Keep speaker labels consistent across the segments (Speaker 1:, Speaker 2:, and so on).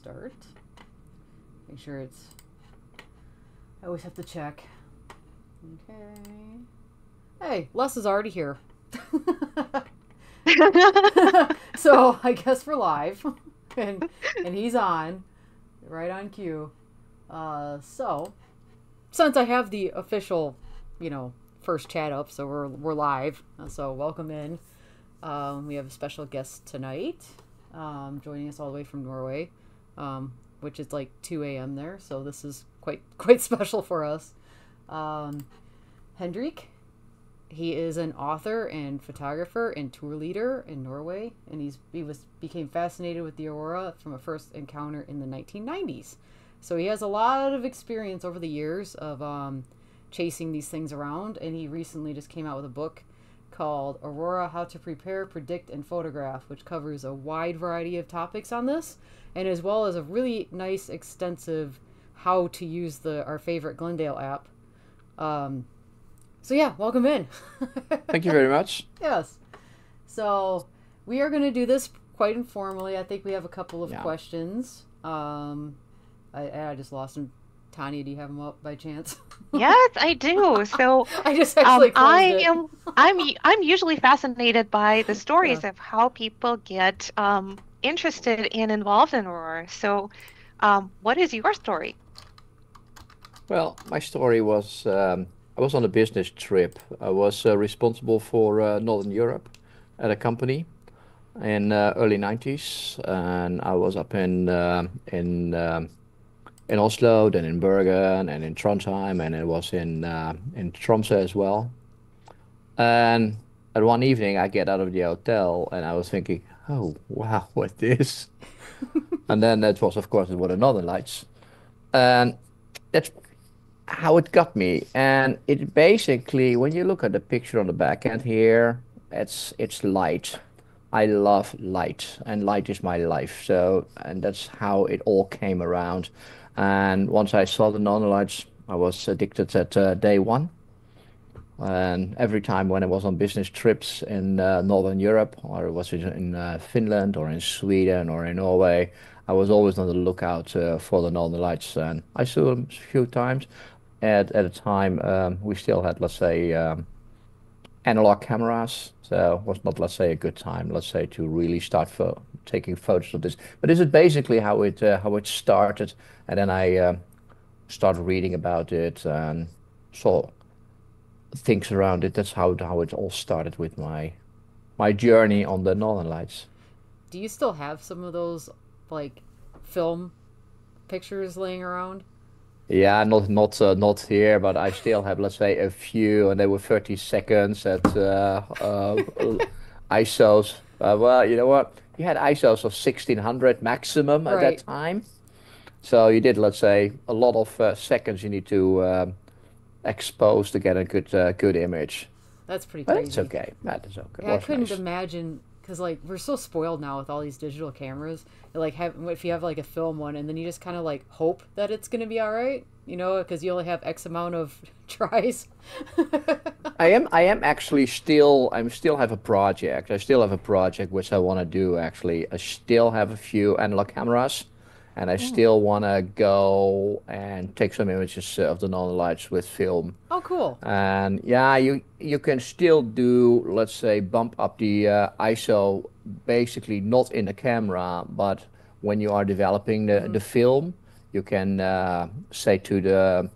Speaker 1: start. Make sure it's... I always have to check. Okay. Hey, Les is already here. So, I guess we're live. and he's on. Right on cue. So, since I have the official, first chat up, so we're live. So, welcome in. We have a special guest tonight, joining us all the way from Norway, which is like 2 a.m. there. So this is quite special for us. Hendrik, he is an author and photographer and tour leader in Norway, and he became fascinated with the Aurora from a first encounter in the 1990s. So he has a lot of experience over the years of chasing these things around, and he recently just came out with a book called Aurora: How to Prepare, Predict, and Photograph, which covers a wide variety of topics on this, and as well as a really nice, extensive how to use our favorite Glendale app. So yeah, welcome in.
Speaker 2: Thank you very much.
Speaker 1: Yes. So we are going to do this quite informally. I think we have a couple of questions. I just lost him. Tanya, do you have them up by chance?
Speaker 3: Yes, I do. So
Speaker 1: I just actually
Speaker 3: I'm usually fascinated by the stories of how people get interested and involved in Aurora. So what is your story?
Speaker 2: Well, my story was I was on a business trip. I was responsible for Northern Europe at a company in early 90s, and I was up in Oslo, then in Bergen, and in Trondheim, and it was in Tromsø as well. And at one evening, I get out of the hotel, and I was thinking, "Oh wow, what's this?" And then that was, of course, it was the Northern Lights, and that's how it got me. And it basically, when you look at the picture on the back end here, it's light. I love light, and light is my life. So, and that's how it all came around. And once I saw the Northern Lights, I was addicted at day one. And every time when I was on business trips in Northern Europe, or was it in Finland, or in Sweden, or in Norway, I was always on the lookout for the Northern Lights. And I saw them a few times. At a time, we still had, let's say, analog cameras, so it was not, let's say, a good time, let's say, to really start taking photos of this. But this is basically how it started, and then I started reading about it and saw things around it. That's how it all started with my journey on the Northern Lights.
Speaker 1: Do you still have some of those like film pictures laying around?
Speaker 2: Yeah, not here, but I still have, let's say, a few, and they were 30 seconds at ISOs. Well, you know what? You had ISOs of 1600 maximum at that
Speaker 1: Right.
Speaker 2: time. So you did, let's say, a lot of seconds you need to expose to get a good image.
Speaker 1: That's pretty
Speaker 2: But it's
Speaker 1: crazy.
Speaker 2: okay. That is okay. It
Speaker 1: Yeah, I
Speaker 2: was
Speaker 1: couldn't
Speaker 2: nice.
Speaker 1: imagine because like we're so spoiled now with all these digital cameras. Like if you have like a film one, and then you just kind of like hope that it's gonna be all right, because you only have X amount of tries.
Speaker 2: I am actually still have a project. I still have a project which I want to do actually. I still have a few analog cameras, and I
Speaker 1: Mm.
Speaker 2: still want to go and take some images of the Northern Lights with film.
Speaker 1: Oh, cool.
Speaker 2: And yeah, you can still do, let's say, bump up the ISO, basically not in the camera, but when you are developing
Speaker 1: Hmm.
Speaker 2: the film, you can say to the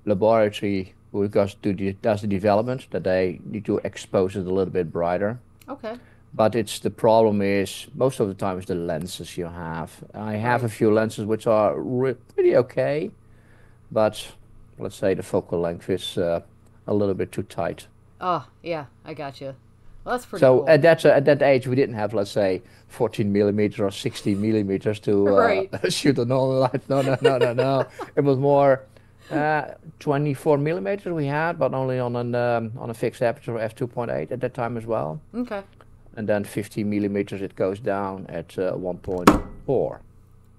Speaker 2: laboratory who does the development that they need to expose it a little bit brighter.
Speaker 1: Okay.
Speaker 2: But the problem is most of the time is the lenses you have. I have a
Speaker 1: Right.
Speaker 2: few lenses which are pretty okay, but let's say the focal length is a little bit too tight.
Speaker 1: Oh, yeah, I got you. Well, that's pretty
Speaker 2: So
Speaker 1: cool.
Speaker 2: at that age, we didn't have, let's say, 14 millimeters or 16 millimeters to
Speaker 1: Right.
Speaker 2: shoot a normal light. No, no, no, no, no. It was more 24 millimeters we had, but only on a fixed aperture of f2.8 at that time as well.
Speaker 1: Okay.
Speaker 2: And then 50 millimeters, it goes down at 1.4.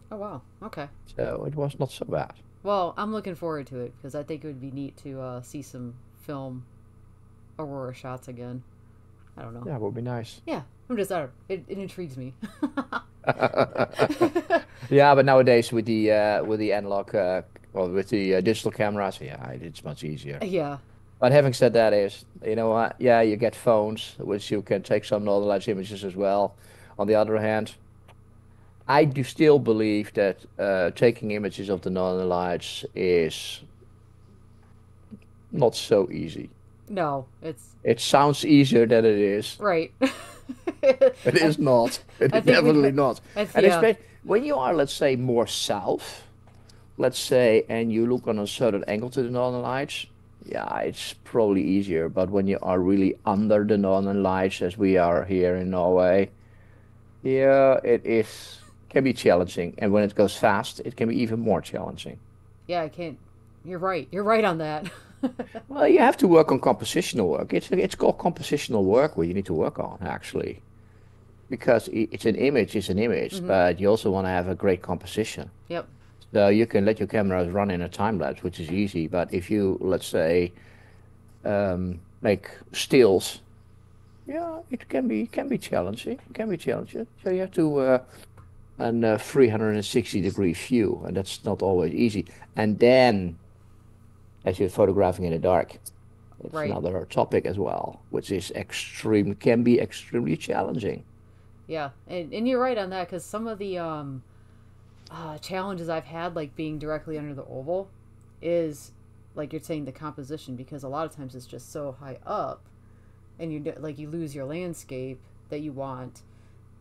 Speaker 1: Oh, wow. Okay.
Speaker 2: So it was not so bad.
Speaker 1: Well, I'm looking forward to it because I think it would be neat to see some film Aurora shots again. I don't know.
Speaker 2: Yeah, it would be nice.
Speaker 1: Yeah, it intrigues me.
Speaker 2: Yeah, but nowadays with the analog or with the digital cameras, yeah, it's much easier.
Speaker 1: Yeah.
Speaker 2: But having said that, is you know what? Yeah, you get phones which you can take some northern lights images as well. On the other hand, I do still believe that taking images of the northern lights is not so easy.
Speaker 1: No, it's
Speaker 2: It sounds easier than it is.
Speaker 1: right.
Speaker 2: It
Speaker 1: I
Speaker 2: is not. It
Speaker 1: I
Speaker 2: is
Speaker 1: think we
Speaker 2: definitely
Speaker 1: got.
Speaker 2: not. And
Speaker 1: Yeah.
Speaker 2: especially when you are, let's say, more south, let's say, and you look on a certain angle to the northern lights, yeah, it's probably easier. But when you are really under the northern lights, as we are here in Norway, yeah, it is can be challenging. And when it goes fast, it can be even more challenging.
Speaker 1: Yeah, I can't. You're right. You're right on that.
Speaker 2: Well, you have to work on compositional work. It's called compositional work where you need to work on actually. Because it's an image, it's an image,
Speaker 1: Hmm.
Speaker 2: but you also want to have a great composition.
Speaker 1: Yep.
Speaker 2: So you can let your cameras run in a time lapse, which is easy. But if you, let's say, make stills, yeah, it can be challenging. It can be challenging. So you have to an 360-degree view, and that's not always easy. And then, as you're photographing in the dark, it's
Speaker 1: Right.
Speaker 2: another topic as well, which is can be extremely challenging.
Speaker 1: Yeah, and you're right on that because some of the challenges I've had, like being directly under the oval, is like you're saying the composition because a lot of times it's just so high up, and like you lose your landscape that you want,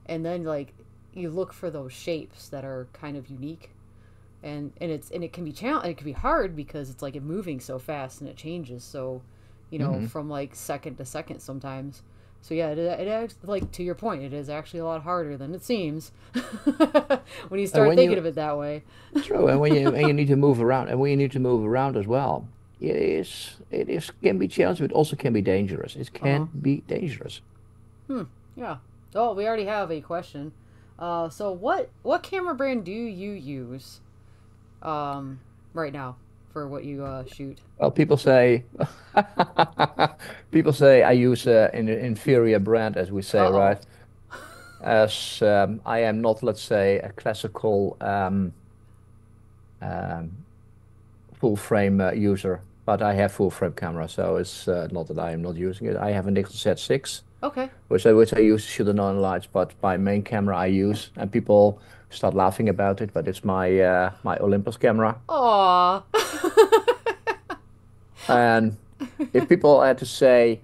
Speaker 1: and then like you look for those shapes that are kind of unique, and it can be it can be hard because it's like it moving so fast and it changes so,
Speaker 2: Hmm.
Speaker 1: from like second to second sometimes. So yeah, like to your point, it is actually a lot harder than it seems when you
Speaker 2: And
Speaker 1: start
Speaker 2: when
Speaker 1: thinking
Speaker 2: you
Speaker 1: of it that way.
Speaker 2: True, and you need to move around, and when you need to move around as well, it is can be challenging, but also can be dangerous. It
Speaker 1: Uh huh.
Speaker 2: can be dangerous.
Speaker 1: Hmm. Yeah. Oh, we already have a question. So what camera brand do you use um right now for what you shoot?
Speaker 2: Well, people say I use an inferior brand, as we
Speaker 1: Uh
Speaker 2: say,
Speaker 1: oh.
Speaker 2: right? As I am not, let's say, a classical um, full frame user, but I have full frame camera, so it's not that I am not using it. I have a Nikon Z6,
Speaker 1: Okay.
Speaker 2: which I use to shoot the northern lights, but my main camera I use, and people start laughing about it, but it's my Olympus camera.
Speaker 1: Aw.
Speaker 2: And if people had to say,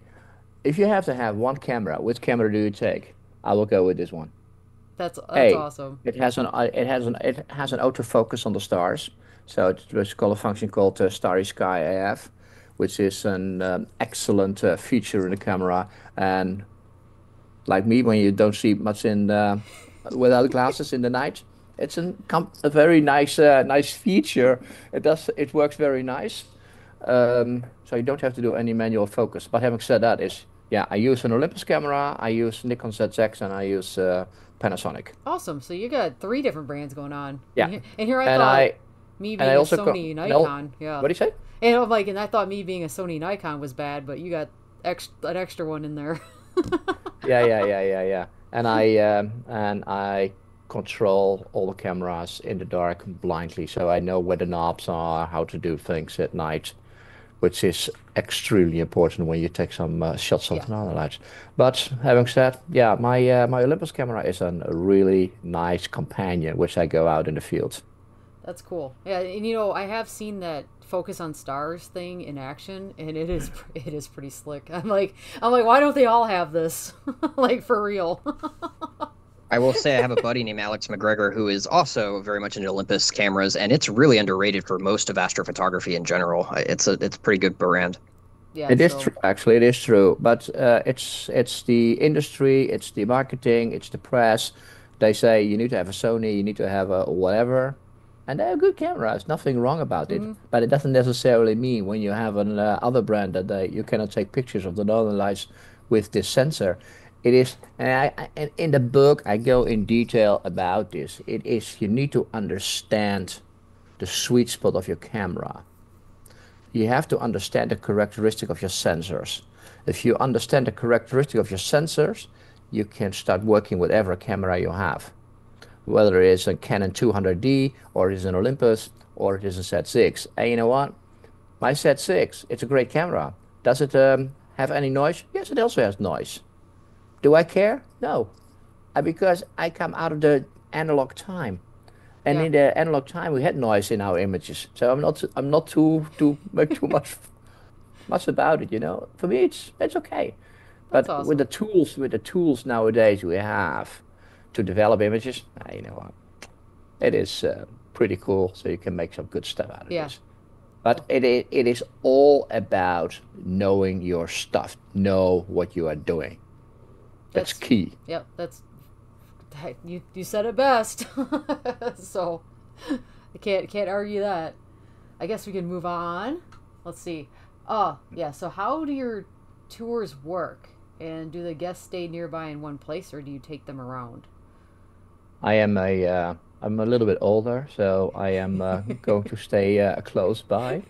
Speaker 2: if you have to have one camera, which camera do you take? I will go with this one.
Speaker 1: That's
Speaker 2: A,
Speaker 1: awesome.
Speaker 2: it has an autofocus on the stars, so it's called a function called Starry Sky AF, which is an excellent feature in the camera. And like me, when you don't see much in without glasses in the night, it's a very nice feature. It works very nice. So you don't have to do any manual focus. But having said that, is yeah, I use an Olympus camera, I use Nikon ZX, and I use Panasonic.
Speaker 1: Awesome. So you got three different brands going on,
Speaker 2: Yeah,
Speaker 1: and here I
Speaker 2: and
Speaker 1: thought
Speaker 2: I
Speaker 1: me
Speaker 2: and I
Speaker 1: being a
Speaker 2: also go.
Speaker 1: Sony
Speaker 2: And I'll,
Speaker 1: Nikon, yeah,
Speaker 2: what do you say?
Speaker 1: and I'm like, and I thought me being a Sony Nikon was bad, but you got an extra one in there.
Speaker 2: Yeah. And I control all the cameras in the dark blindly, so I know where the knobs are, how to do things at night, which is extremely important when you take some shots of
Speaker 1: Yeah,
Speaker 2: the northern lights. But having said, yeah, my Olympus camera is a really nice companion, which I go out in the field.
Speaker 1: that's cool. Yeah, and I have seen that focus on stars thing in action, and it is pretty slick. I'm like, why don't they all have this? Like for real.
Speaker 4: I will say I have a buddy named Alex McGregor who is also very much into Olympus cameras, and it's really underrated for most of astrophotography in general. It's a pretty good brand.
Speaker 1: Yeah.
Speaker 2: It is
Speaker 1: So
Speaker 2: true, actually, it is true. But it's the industry, it's the marketing, it's the press. They say you need to have a Sony, you need to have a whatever, and they're good cameras. Nothing wrong about it.
Speaker 1: mhm.
Speaker 2: But it doesn't necessarily mean when you have an other brand that you cannot take pictures of the northern lights with this sensor. It is, and in the book I go in detail about this. It is you need to understand the sweet spot of your camera. You have to understand the characteristic of your sensors. If you understand the characteristic of your sensors, you can start working with every camera you have. whether it is a Canon 200D or it is an Olympus or it is a Z6. And you know what? My Z6, it's a great camera. Does it have any noise? Yes, it also has noise. Do I care? No. Because I come out of the analog time. And
Speaker 1: Yeah,
Speaker 2: in the analog time, we had noise in our images. So I'm not too make too much about it, you know. For me, it's okay.
Speaker 1: that's
Speaker 2: But
Speaker 1: awesome.
Speaker 2: with the tools nowadays we have to develop images, you know what, it is pretty cool. So you can make some good stuff out of
Speaker 1: Yeah.
Speaker 2: this. But it is all about knowing your stuff, know what you are doing. That's
Speaker 1: That's
Speaker 2: key.
Speaker 1: Yep, that's you said it best. So I can't argue that. I guess we can move on. Let's see. Oh, yeah. So how do your tours work? And do the guests stay nearby in one place or do you take them around?
Speaker 2: I'm a little bit older, so I am going to stay close by.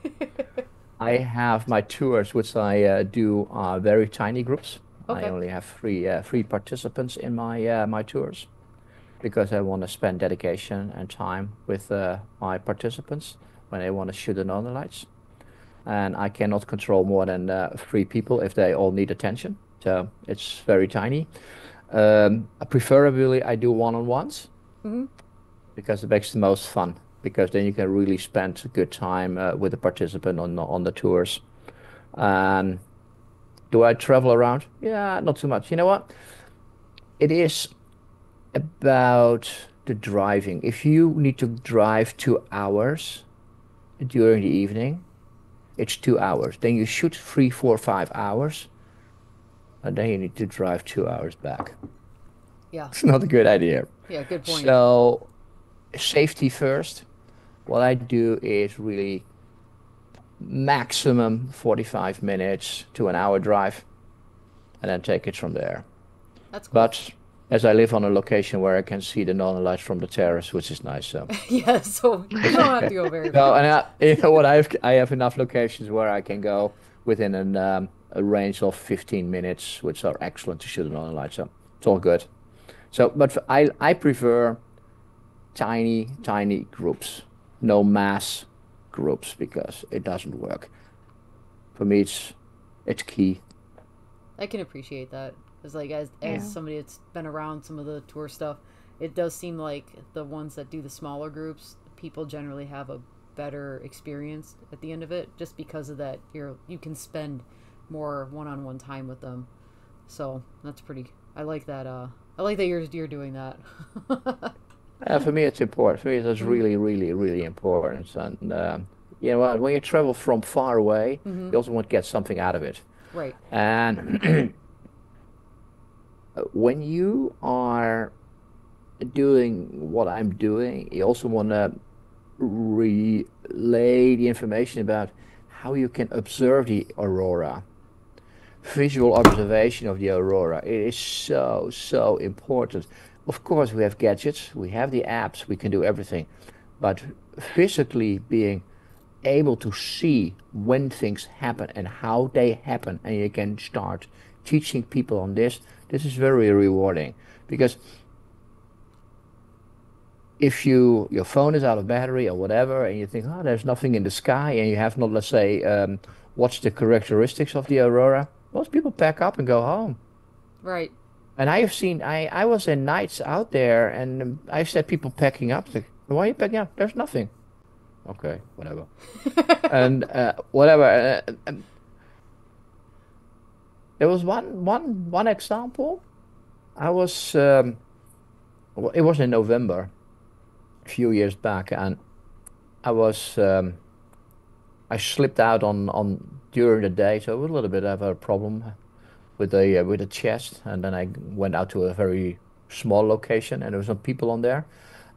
Speaker 2: I have my tours, which I do very tiny groups. I
Speaker 1: Okay.
Speaker 2: only have three participants in my tours because I want to spend dedication and time with my participants when they want to shoot the northern lights. And I cannot control more than three people if they all need attention. So it's very tiny. Preferably, I do one-on-ones
Speaker 1: Hmm.
Speaker 2: because it makes the most fun. Because then you can really spend a good time with the participant on the tours. And do I travel around? Yeah, not too much. You know what? It is about the driving. If you need to drive 2 hours during the evening, it's 2 hours. Then you shoot 3, 4, 5 hours, and then you need to drive 2 hours back.
Speaker 1: Yeah.
Speaker 2: It's not a good idea.
Speaker 1: Yeah, good point.
Speaker 2: So safety first. What I do is really maximum 45 minutes to an hour drive, and then take it from there.
Speaker 1: That's cool.
Speaker 2: But as I live on a location where I can see the northern lights from the terrace, which is nice, so
Speaker 1: Yeah, so you
Speaker 2: it's
Speaker 1: don't have
Speaker 2: okay.
Speaker 1: to go very
Speaker 2: So,
Speaker 1: far.
Speaker 2: and you know what, I have enough locations where I can go within a range of 15 minutes, which are excellent to shoot the northern lights. So it's all good. So, but I prefer tiny groups, no mass groups because it doesn't work. For me, it's key.
Speaker 1: I can appreciate that because, like, as
Speaker 3: Yeah.
Speaker 1: somebody that's been around some of the tour stuff, it does seem like the ones that do the smaller groups, people generally have a better experience at the end of it, just because of that. You can spend more one-on-one time with them, so that's pretty. I like that. I like that you're doing that.
Speaker 2: For me, it's important. For me, it's
Speaker 1: Hmm.
Speaker 2: really important. And you know what? When you travel from far away,
Speaker 1: Hmm.
Speaker 2: you also want to get something out of it.
Speaker 1: Right.
Speaker 2: And when you are doing what I'm doing, you also want to relay the information about how you can observe the aurora. Visual observation of the aurora. It is so important. Of course, we have gadgets, we have the apps, we can do everything, but physically being able to see when things happen and how they happen, and you can start teaching people on this. This is very rewarding because if your phone is out of battery or whatever, and you think, oh, there's nothing in the sky, and you have not, let's say, watched the characteristics of the aurora, most people pack up and go home.
Speaker 1: Right.
Speaker 2: And I have seen, I was in nights out there, and I've said people packing up. Like, why are you packing up? There's nothing. Okay, whatever. And whatever. And there was one example. I was, it was in November, a few years back, and I was, I slipped out on during the day, so it was a little bit of a problem with the chest, and then I went out to a very small location, and there were some people on there,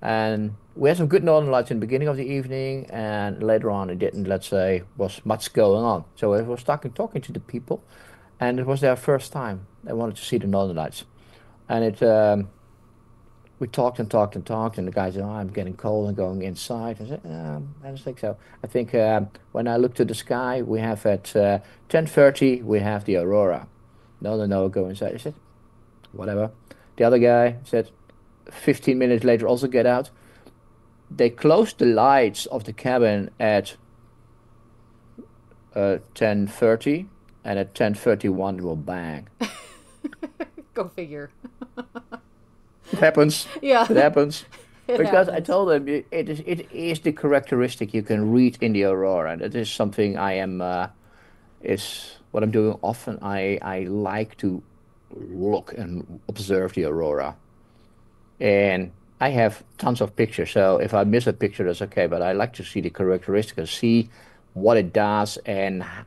Speaker 2: and we had some good northern lights in the beginning of the evening, and later on it didn't, let's say, was much going on. So I was talking to the people, and it was their first time. They wanted to see the northern lights, and it we talked and talked and talked, and the guy said, "Oh, I'm getting cold and going inside." I said, "I don't think so. I think when I look to the sky, we have at 10:30 we have the aurora." No, no, no, go inside. I said, "Whatever." The other guy said, 15 minutes later also get out. They close the lights of the cabin at 10:30, and at 10:31 it will bang.
Speaker 1: Go figure.
Speaker 2: It happens.
Speaker 1: Yeah,
Speaker 2: It happens.
Speaker 1: it
Speaker 2: Because I
Speaker 1: happens.
Speaker 2: told them it is the characteristic you can read in the aurora, and it is something I am is what I'm doing often. I like to look and observe the aurora, and I have tons of pictures. So if I miss a picture, that's okay. But I like to see the characteristics, see what it does, and how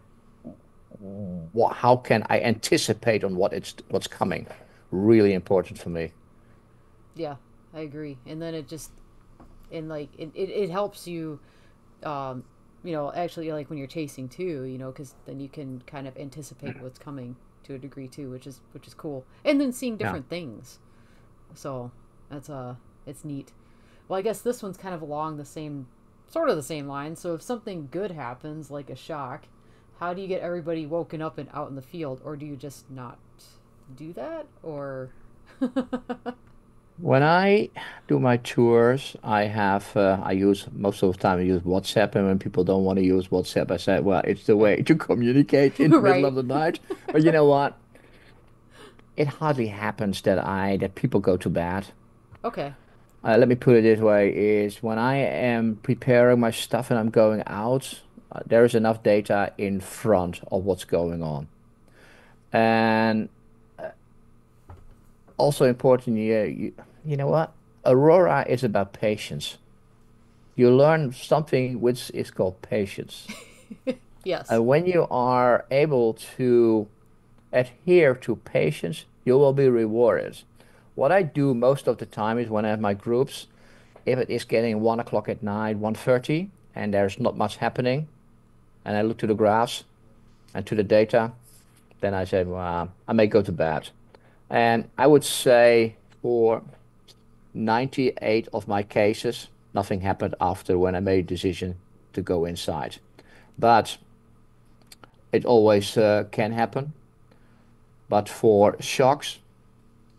Speaker 2: can I anticipate on what's coming. Really important for me.
Speaker 1: Yeah, I agree. And then it just and like it helps you actually like when you're chasing too, because then you can kind of anticipate what's coming to a degree too, which is cool. And then seeing
Speaker 2: Yeah.
Speaker 1: different things. So that's it's neat. Well, I guess this one's kind of along the same sort of the same line. So if something good happens, like a shock, how do you get everybody woken up and out in the field, or do you just not do that, or
Speaker 2: When I do my tours, I use most of the time I use WhatsApp, and when people don't want to use WhatsApp, I say, well, it's the way to communicate in the middle
Speaker 1: right?
Speaker 2: of the night. But you know what? It hardly happens that people go to bed.
Speaker 1: Okay.
Speaker 2: Let me put it this way: is when I am preparing my stuff and I'm going out, there is enough data in front of what's going on, and also important. You know what? Aurora is about patience. You learn something which is called patience.
Speaker 1: Yes.
Speaker 2: And when you are able to adhere to patience, you will be rewarded. What I do most of the time is when I have my groups, if it is getting 1 o'clock at night, 1:30, and there's not much happening, and I look to the graphs and to the data, then I say, well, I may go to bed. And I would say for 98 of my cases, nothing happened after when I made a decision to go inside. But it always can happen. But for shocks,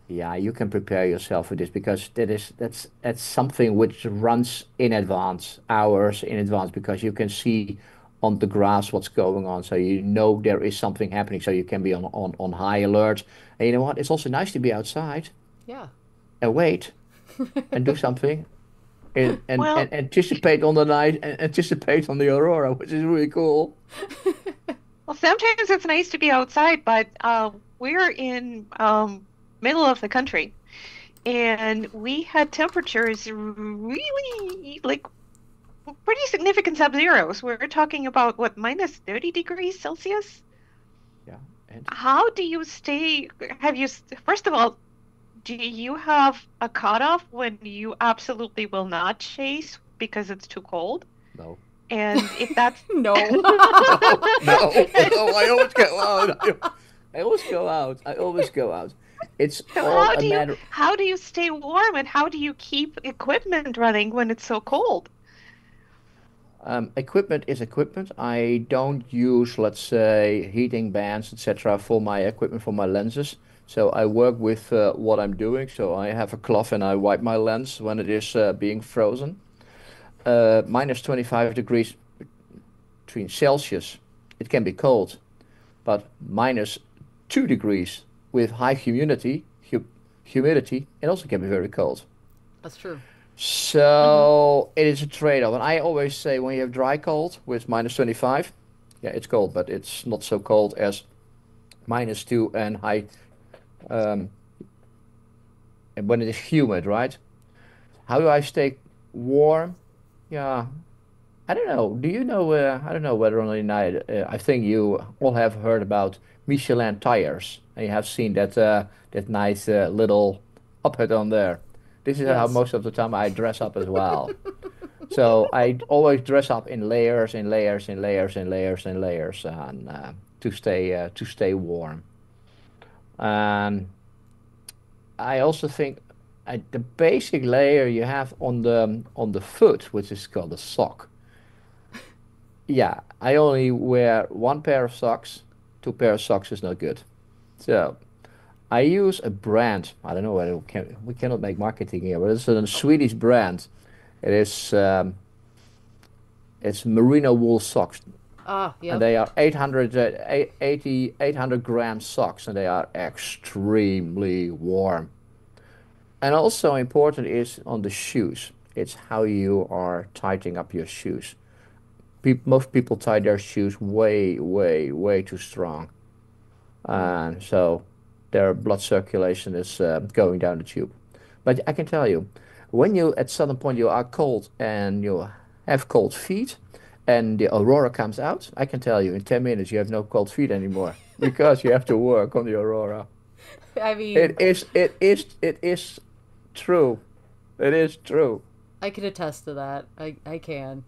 Speaker 2: yeah, you can prepare yourself for this because that's something which runs in advance, hours in advance, because you can see on the graphs what's going on, so you know there is something happening, so you can be on high alert. And you know what? It's also nice to be outside
Speaker 1: Yeah.
Speaker 2: and wait and do something and
Speaker 3: Well,
Speaker 2: anticipate on the night and anticipate on the aurora, which is really cool.
Speaker 3: well, sometimes it's nice to be outside, but we're in middle of the country, and we had temperatures really like pretty significant sub-zeros. We're talking about what, minus 30 degrees Celsius?
Speaker 2: Yeah, and
Speaker 3: How do you stay? First of all, do you have a cutoff when you absolutely will not chase because it's too cold?
Speaker 2: no.
Speaker 3: And if that's
Speaker 1: No.
Speaker 2: No, no, no, I always go out. I always go out. I always go out. It's
Speaker 3: so
Speaker 2: all a matter.
Speaker 3: how do you stay warm and how do you keep equipment running when it's so cold?
Speaker 2: Equipment is equipment. I don't use, let's say, heating bands, etc., for my equipment, for my lenses. So I work with what I'm doing. So I have a cloth and I wipe my lens when it is being frozen. Minus 25 degrees between Celsius. It can be cold, but minus 2 degrees with high humidity, it also can be very cold.
Speaker 1: That's true.
Speaker 3: Hmm.
Speaker 2: So it is a trade-off. And I always say when you have dry cold with minus 25, yeah, it's cold, but it's not so cold as minus 2 and high, um, and when it is humid, right? How do I stay warm? Yeah, I don't know. Do you know? I don't know whether or not. I think you all have heard about Michelin tires, and you have seen that nice little uppet on there. This is how
Speaker 1: Yes.
Speaker 2: most of the time I dress up as well. So I always dress up in layers, in layers, in layers, in layers, in layers, and to stay warm. And I also think the basic layer you have on the foot, which is called a sock. Yeah, I only wear one pair of socks. Two pair of socks is not good. So I use a brand. I don't know whether we cannot make marketing here, but it's a Swedish brand. It is it's merino wool socks,
Speaker 1: Ah,
Speaker 2: and
Speaker 1: yep.
Speaker 2: they are 800 gram socks, and they are extremely warm. And also important is on the shoes. It's how you are tightening up your shoes. Most people tie their shoes way, way, way too strong, and so their blood circulation is going down the tube. But I can tell you, when you at some point you are cold and you have cold feet, and the Aurora comes out, I can tell you in 10 minutes you have no cold feet anymore because you have to work on the Aurora.
Speaker 1: I mean,
Speaker 2: It is true. It is true.
Speaker 1: I can attest to that. I can.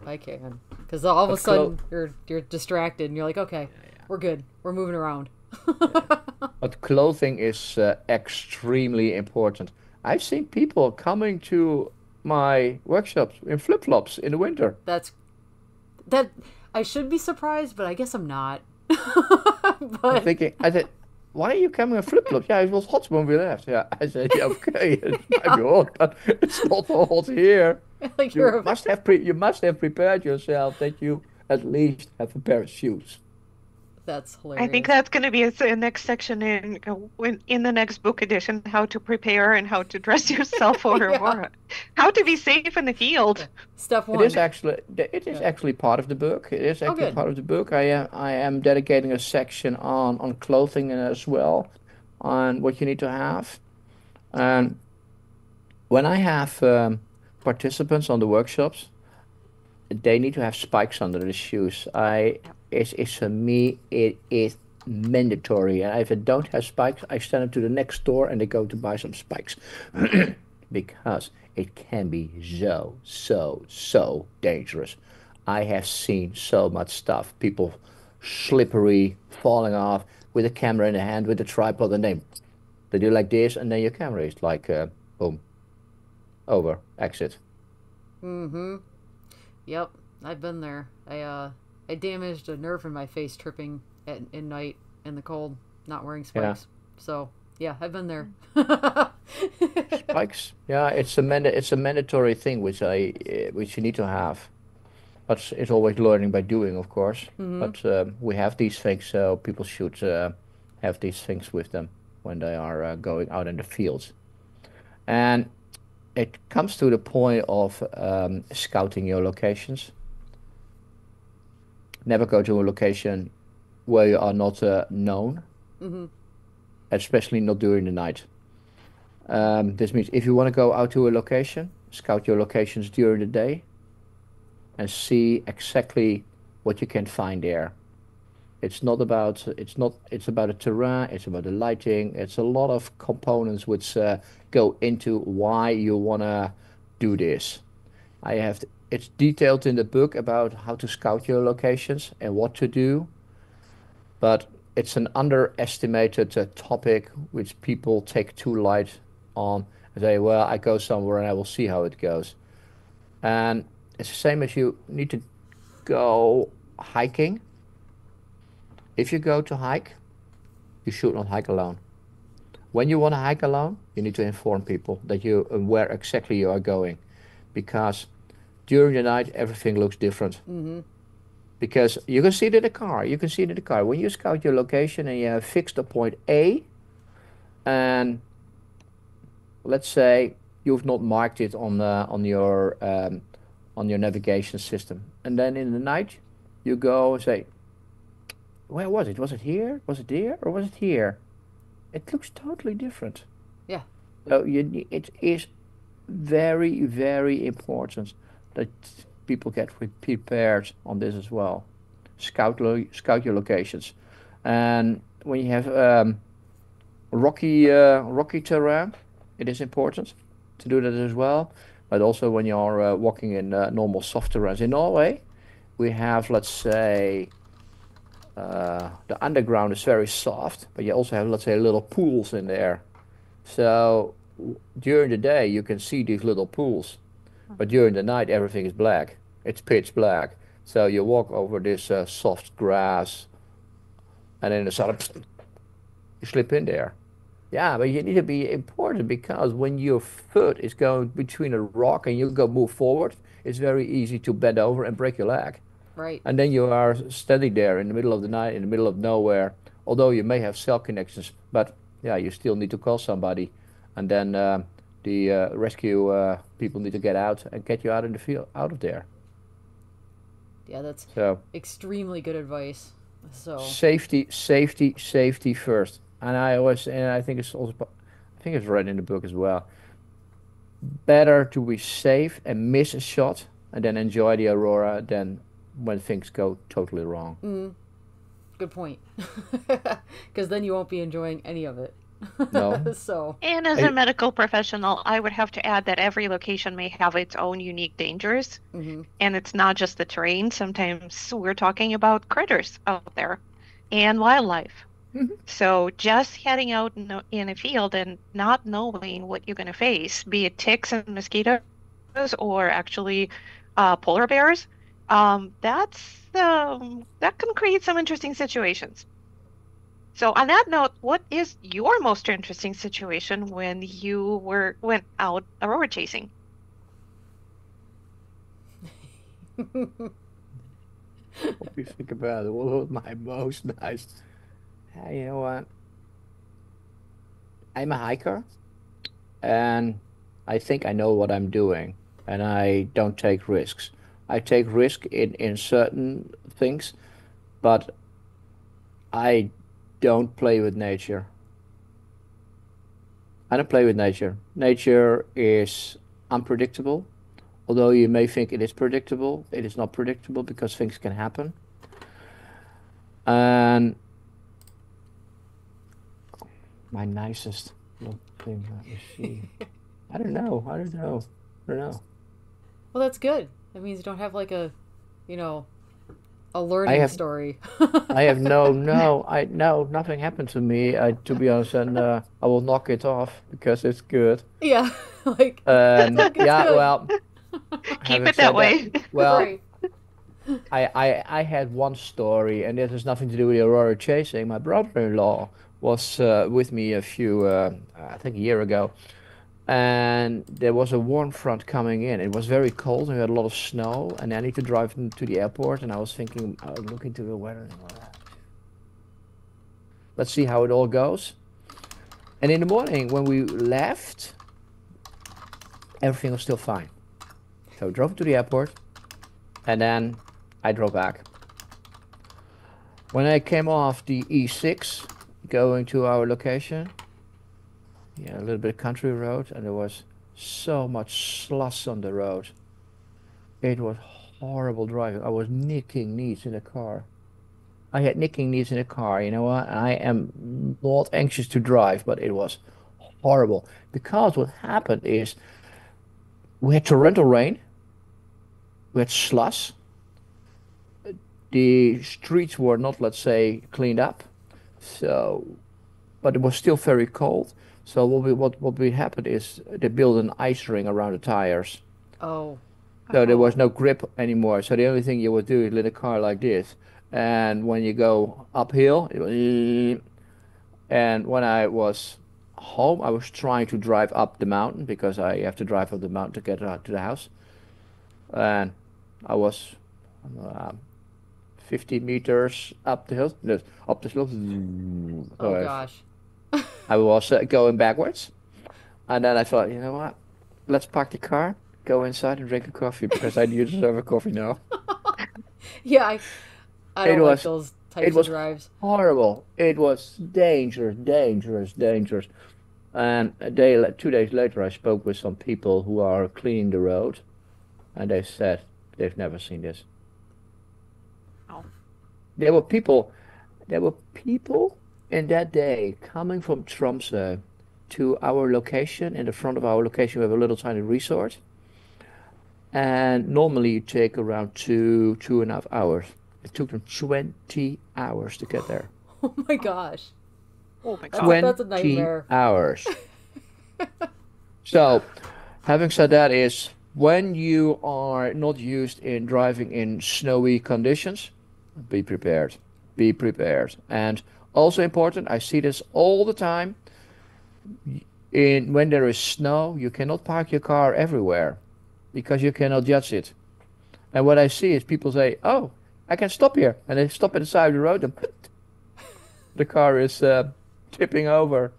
Speaker 1: I can. Because all of a
Speaker 2: But clo
Speaker 1: sudden you're distracted and you're like, okay, we're good. We're moving around.
Speaker 2: but clothing is extremely important. I've seen people coming to my workshops in flip-flops in the winter.
Speaker 1: That's that. I should be surprised, but I guess I'm not.
Speaker 2: I'm
Speaker 1: But
Speaker 2: thinking, I said, why are you coming in flip-flops? Yeah, it was hot when we left. Yeah, I said, yeah, okay, it might be hot, but it's not hot here.
Speaker 1: like
Speaker 2: You must have you must have prepared yourself that you at least have a pair of shoes.
Speaker 1: that's
Speaker 3: I think
Speaker 1: hilarious.
Speaker 3: that's going to be a next section in the next book edition, how to prepare and how to dress yourself for
Speaker 1: Yeah.
Speaker 3: Aurora. How to be safe in the field.
Speaker 1: Step
Speaker 2: It is
Speaker 1: one.
Speaker 2: actually it is
Speaker 1: Yeah.
Speaker 2: actually part of the book. It is
Speaker 1: Oh,
Speaker 2: actually
Speaker 1: good.
Speaker 2: part of the book. I am dedicating a section on clothing as well, on what you need to have. And when I have participants on the workshops, they need to have spikes under the shoes. It's for me, it is mandatory. And if I don't have spikes, I send them to the next store and they go to buy some spikes because it can be so, so, so dangerous. I have seen so much stuff. People slippery, falling off with a camera in the hand with a tripod, and they do like this, and then your camera is like, boom, over, exit.
Speaker 1: Mm-hmm. Yep. I've been there. I damaged a nerve in my face tripping in night in the cold, not wearing
Speaker 2: Yeah.
Speaker 1: spikes. So yeah, I've been there.
Speaker 2: Spikes, yeah, it's a mandatory thing which you need to have. But it's always learning by doing, of course.
Speaker 1: Hmm.
Speaker 2: But we have these things, so people should have these things with them when they are going out in the fields. And it comes to the point of scouting your locations. Never go to a location where you are not known,
Speaker 1: Hmm.
Speaker 2: especially not during the night. This means if you want to go out to a location, scout your locations during the day and see exactly what you can find there. It's about the terrain, it's about the lighting, it's a lot of components which go into why you wanna do this. It's detailed in the book about how to scout your locations and what to do, but it's an underestimated topic which people take too light on and say, well, I go somewhere and I will see how it goes. And it's the same as you need to go hiking. If you go to hike, you should not hike alone. When you want to hike alone, you need to inform people that you where exactly you are going, because during the night everything looks different.
Speaker 1: Hmm.
Speaker 2: Because you can see it in the car. You can see it in the car when you scout your location and you have fixed a point A, and let's say you've not marked it on your navigation system, and then in the night you go and say, where was it? Was it here? Was it there? Or was it here? It looks totally different.
Speaker 1: Yeah.
Speaker 2: So it is very, very important that people get prepared on this as well. Scout your locations, and when you have rocky terrain, it is important to do that as well. But also when you are walking in normal soft terrains in Norway, we have, let's say, the underground is very soft, but you also have, let's say, little pools in there. So during the day you can see these little pools, but during the night everything is black. It's pitch black. So you walk over this soft grass, and in the sun you slip in there. Yeah, but you need to be important because when your foot is going between a rock and you go move forward, it's very easy to bend over and break your leg.
Speaker 1: Right.
Speaker 2: And then you are standing there in the middle of the night, in the middle of nowhere, although you may have cell connections, but yeah, you still need to call somebody. And then the rescue people need to get out and get you out in the field, out of there.
Speaker 1: Yeah, that's
Speaker 2: So
Speaker 1: extremely good advice. So,
Speaker 2: safety, safety, safety first. And I always, and I think it's also, I think it's right in the book as well. Better to be safe and miss a shot and then enjoy the aurora than when things go totally wrong.
Speaker 1: good point. Because then you won't be enjoying any of it.
Speaker 2: No.
Speaker 1: So,
Speaker 3: And as
Speaker 2: I,
Speaker 3: a medical professional, I would have to add that every location may have its own unique dangers.
Speaker 1: hmm
Speaker 3: And it's not just the terrain. Sometimes we're talking about critters out there and wildlife.
Speaker 2: Mhm.
Speaker 3: So just heading out in a field and not knowing what you're going to face, be it ticks and mosquitoes or actually polar bears, that can create some interesting situations. So on that note, what is your most interesting situation when you went out aurora chasing?
Speaker 2: What do you think about it? What was my most nice? You know what? I'm a hiker and I think I know what I'm doing and I don't take risks. I take risk in certain things, but I don't play with nature. I don't play with nature. Nature is unpredictable. Although you may think it is predictable, it is not predictable because things can happen. And my nicest little thing, let me see. I don't know. I don't know. I don't know.
Speaker 1: well, that's good. That means you don't have like a, you know, a
Speaker 2: I
Speaker 1: learning
Speaker 2: have
Speaker 1: story.
Speaker 2: I have no, nothing happened to me. To be honest, and I will knock it off because it's good.
Speaker 1: Yeah, like,
Speaker 2: And
Speaker 1: look, it's
Speaker 2: yeah,
Speaker 1: good.
Speaker 2: well,
Speaker 3: Keep
Speaker 2: having
Speaker 3: it that
Speaker 2: said that,
Speaker 3: way.
Speaker 2: well,
Speaker 1: Right.
Speaker 2: I had one story, and it has nothing to do with the Aurora chasing. My brother-in-law was with me I think a year ago, and there was a warm front coming in. It was very cold, and we had a lot of snow, and I need to drive him to the airport, and I was thinking, I was looking to the weather, and let's see how it all goes. And in the morning, when we left, everything was still fine. So I drove to the airport, and then I drove back. When I came off the E6, going to our location, yeah, a little bit of country road, and there was so much slush on the road. It was horrible driving. I was nicking knees in the car. I had nicking knees in the car, you know what? I am not anxious to drive, but it was horrible. Because what happened is we had torrential rain, we had slush, the streets were not, let's say, cleaned up, so but it was still very cold. So what we happened is they built an ice ring around the tires.
Speaker 1: Oh,
Speaker 2: So there was
Speaker 3: Oh,
Speaker 2: no grip anymore. So the only thing you would do is let a car like this. And when you go uphill, it was, and when I was home, I was trying to drive up the mountain because I have to drive up the mountain to get to the house. And I was uh, 50 meters up the hill, no, up the slope.
Speaker 1: oh
Speaker 2: So
Speaker 1: gosh.
Speaker 2: I was going backwards. And then I thought, you know what? Let's park the car, go inside and drink a coffee because I need to have a coffee now.
Speaker 1: Yeah, I
Speaker 2: It
Speaker 1: don't like
Speaker 2: was
Speaker 1: those
Speaker 2: it
Speaker 1: types of
Speaker 2: was
Speaker 1: drives.
Speaker 2: horrible. It was dangerous, dangerous, dangerous. And 2 days later, I spoke with some people who are cleaning the road, and they said they've never seen this.
Speaker 3: oh.
Speaker 2: There were people, there were people in that day coming from Tromsø to our location. In the front of our location, we have a little tiny resort, and normally you take around 2.5 hours. It took them 20 hours to get there.
Speaker 1: Oh my gosh.
Speaker 3: Oh my
Speaker 1: That's
Speaker 3: God.
Speaker 1: that's a
Speaker 2: 20
Speaker 1: nightmare.
Speaker 2: hours. So, having said that, is when you are not used in driving in snowy conditions, be prepared. Be prepared. And also important, I see this all the time. In when there is snow, you cannot park your car everywhere because you cannot judge it. And what I see is people say, "Oh, I can stop here," and they stop at the side of the road, and the car is tipping over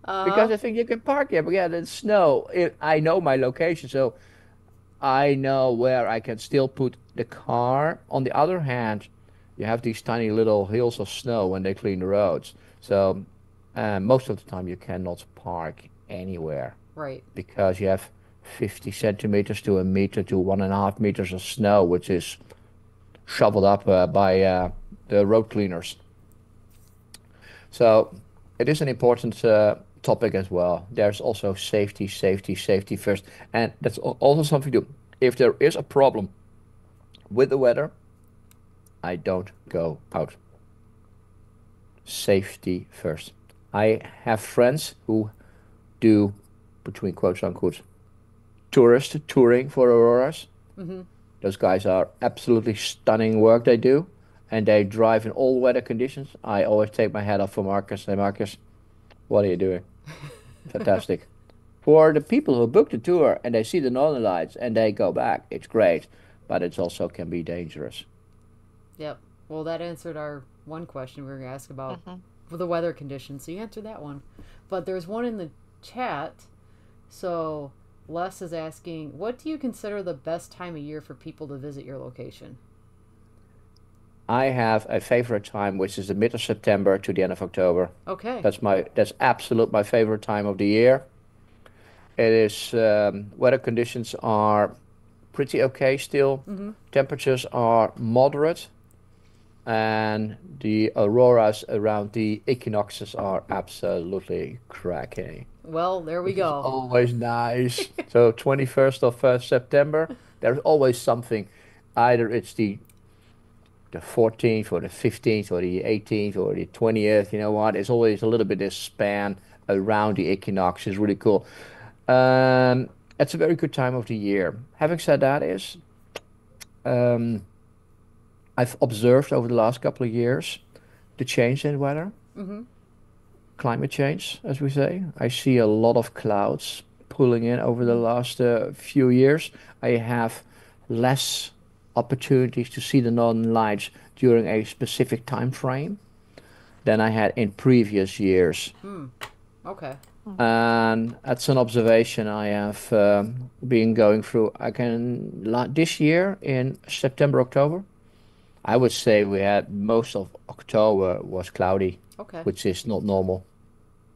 Speaker 2: because
Speaker 1: Uh,
Speaker 2: I think you can park here. But yeah, there's snow. I know my location, so I know where I can still put the car. On the other hand, you have these tiny little hills of snow when they clean the roads. So most of the time you cannot park anywhere
Speaker 1: right.
Speaker 2: because you have 50 centimeters to a meter to 1.5 meters of snow, which is shoveled up by the road cleaners. So it is an important topic as well. There's also safety, safety, safety first. And that's also something to, if there is a problem with the weather, I don't go out. Safety first. I have friends who do, between quotes unquote, touring for auroras.
Speaker 1: Mm-hmm.
Speaker 2: Those guys are absolutely stunning work they do, and they drive in all weather conditions. I always take my hat off for Marcus. Hey, Marcus, what are you doing? Fantastic. For the people who book the tour and they see the northern lights and they go back, it's great, but it also can be dangerous.
Speaker 1: Yep. Well, that answered our one question we were going to ask about
Speaker 3: Mhm.
Speaker 1: for the weather conditions. So you answered that one. But there's one in the chat. So Les is asking, what do you consider the best time of year for people to visit your location?
Speaker 2: I have a favorite time, which is the mid of September to the end of October.
Speaker 1: Okay.
Speaker 2: That's absolute my favorite time of the year. It is weather conditions are pretty okay still.
Speaker 1: Mm-hmm.
Speaker 2: Temperatures are moderate, and the auroras around the equinoxes are absolutely cracking,
Speaker 1: Well, there we
Speaker 2: which is
Speaker 1: go.
Speaker 2: always nice. So 21st of September, there's always something. Either it's the 14th or the 15th or the 18th or the 20th. You know what? It's always a little bit this span around the equinox. Is really cool. Um, it's a very good time of the year. Having said that, um, I've observed over the last couple of years the change in weather,
Speaker 1: Mm-hmm.
Speaker 2: climate change, as we say. I see a lot of clouds pulling in over the
Speaker 1: Mm-hmm.
Speaker 2: last few years. I have less opportunities to see the northern lights during a specific time frame than I had in previous years.
Speaker 1: Hmm. Okay.
Speaker 2: And that's an observation I have been going through. This year in September, October, I would say we had most of October was cloudy,
Speaker 1: Okay.
Speaker 2: which is not normal,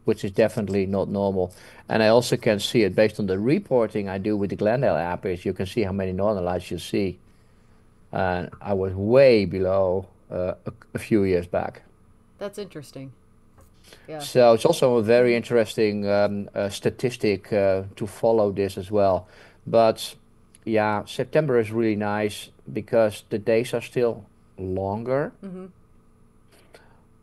Speaker 2: which is definitely not normal. And I also can see it based on the reporting I do with the Glendale app, is you can see how many northern lights you see. And I was way below a few years back.
Speaker 1: That's interesting. Yeah.
Speaker 2: So it's also a very
Speaker 1: Mm-hmm.
Speaker 2: interesting statistic to follow this as well. But yeah, September is really nice because the days are still longer.
Speaker 1: Mm-hmm.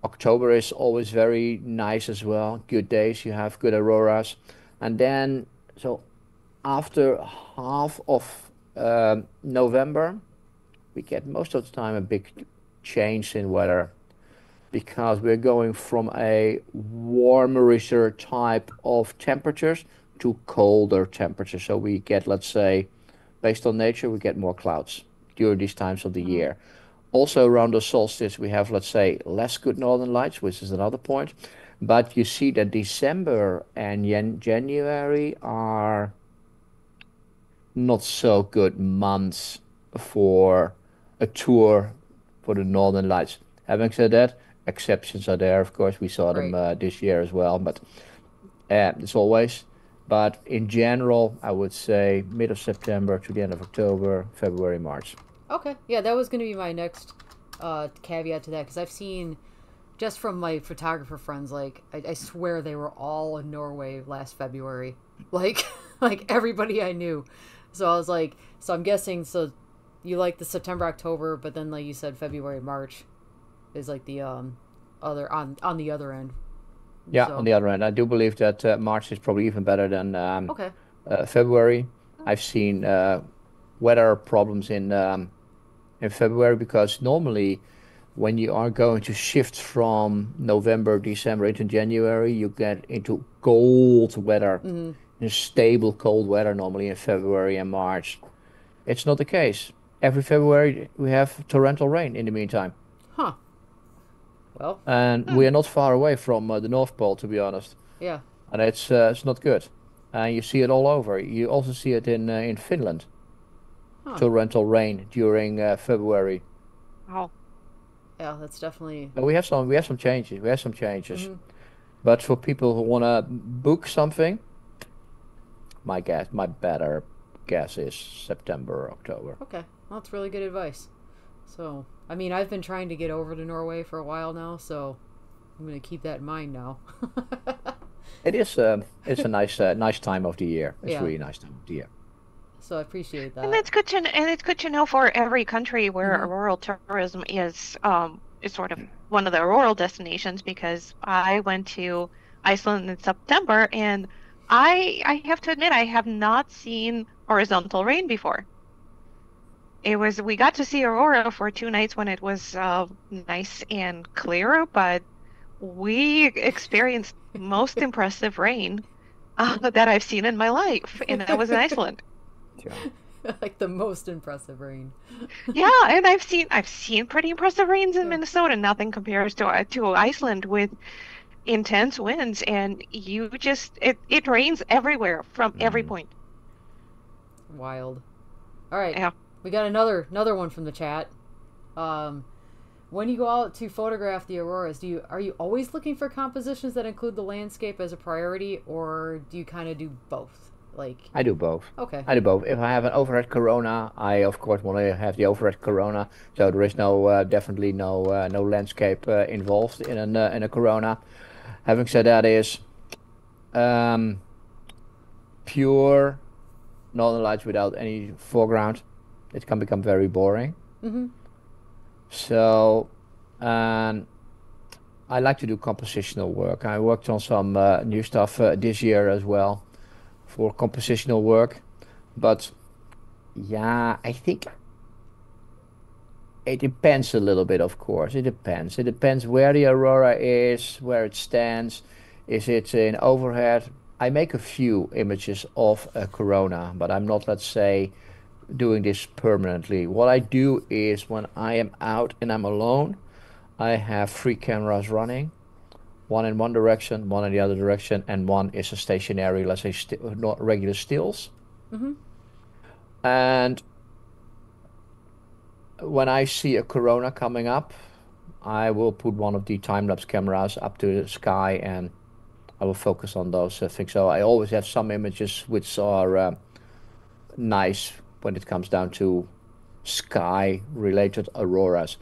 Speaker 2: October is always very nice as well. Good days, you have good auroras. And then, so after half of November, we get most of the time a big change in weather because we're going from a warmerish type of temperatures to colder temperatures. So we get, let's say, based on nature, we get more clouds during these times of the
Speaker 3: Mhm.
Speaker 2: year. Also around the solstice, we have, let's say, less good northern lights, which is another point. But you see that December and January are not so good months for a tour for the Northern Lights. Having said that, exceptions are there, of course. We saw them
Speaker 1: Right.
Speaker 2: this year as well, but it's always. But in general, I would say mid of September to the end of October, February, March.
Speaker 1: Okay. Yeah, that was going to be my next caveat to that because I've seen just from my photographer friends, like I swear they were all in Norway last February, like like everybody I knew. So I was like, so I'm guessing so you like the September October, but then like you said February March is like the other on the other end.
Speaker 2: Yeah, on
Speaker 1: So
Speaker 2: the other hand, I do believe that March is probably even better than
Speaker 1: okay.
Speaker 2: February. I've seen weather problems in February because normally when you are going to shift from November, December into January, you get into cold weather,
Speaker 1: Mm-hmm.
Speaker 2: stable cold weather normally in February and March. It's not the case. Every February we have torrential rain in the meantime.
Speaker 1: Huh. Well,
Speaker 2: And we are not far away from the North Pole, to be honest.
Speaker 1: yeah.
Speaker 2: And it's not good. And you see it all over. You also see it in Finland.
Speaker 1: Huh.
Speaker 2: Torrential rain during February.
Speaker 3: Wow.
Speaker 1: Yeah, that's definitely.
Speaker 2: And we have some changes. We have some changes.
Speaker 1: Mhm.
Speaker 2: But for people who wanna book something, my better guess is September or October.
Speaker 1: Okay. Well, that's really good advice. So, I mean, I've been trying to get over to Norway for a while now, so I'm going to keep that in mind now.
Speaker 2: It's a nice time of the year. It's
Speaker 1: Yeah.
Speaker 2: really nice time of the year.
Speaker 1: So I appreciate
Speaker 3: And
Speaker 1: that.
Speaker 3: it's good to know for every country where
Speaker 1: Mhm.
Speaker 3: auroral tourism is sort of one of the auroral destinations, because I went to Iceland in September, and I have to admit I have not seen horizontal rain before. We got to see Aurora for 2 nights when it was nice and clear, but we experienced most impressive rain that I've seen in my life, and that was in Iceland.
Speaker 2: Yeah.
Speaker 1: Like the most impressive rain.
Speaker 3: Yeah, and I've seen pretty impressive rains in
Speaker 1: Yeah.
Speaker 3: Minnesota. Nothing compares to Iceland with intense winds, and it rains everywhere from every
Speaker 2: Mm.
Speaker 3: point.
Speaker 1: Wild. All right.
Speaker 3: Yeah.
Speaker 1: We got another one from the chat. Um, when you go out to photograph the auroras, are you always looking for compositions that include the landscape as a priority, or do you kind of do both? Like,
Speaker 2: I do both.
Speaker 1: okay.
Speaker 2: I do both. If I have an overhead corona, I of course want to have the overhead corona, so there is definitely no landscape involved in a corona. Having said that, is um, pure northern lights without any foreground, it can become very boring.
Speaker 1: Mm-hmm.
Speaker 2: So, um, I like to do compositional work. I worked on some new stuff this year as well for compositional work, but yeah, I think it depends a little bit, of course. It depends. It depends where the aurora is, where it stands. Is it in overhead? I make a few images of a corona, but I'm not, let's say, doing this permanently. What I do is when I am out and I'm alone, I have 3 cameras running, one in one direction, one in the other direction, and one is a stationary, let's say, not regular stills.
Speaker 1: Mm-hmm.
Speaker 2: And when I see a corona coming up, I will put one of the time-lapse cameras up to the sky and I will focus on those things. So I always have some images which are nice when it comes down to sky-related auroras.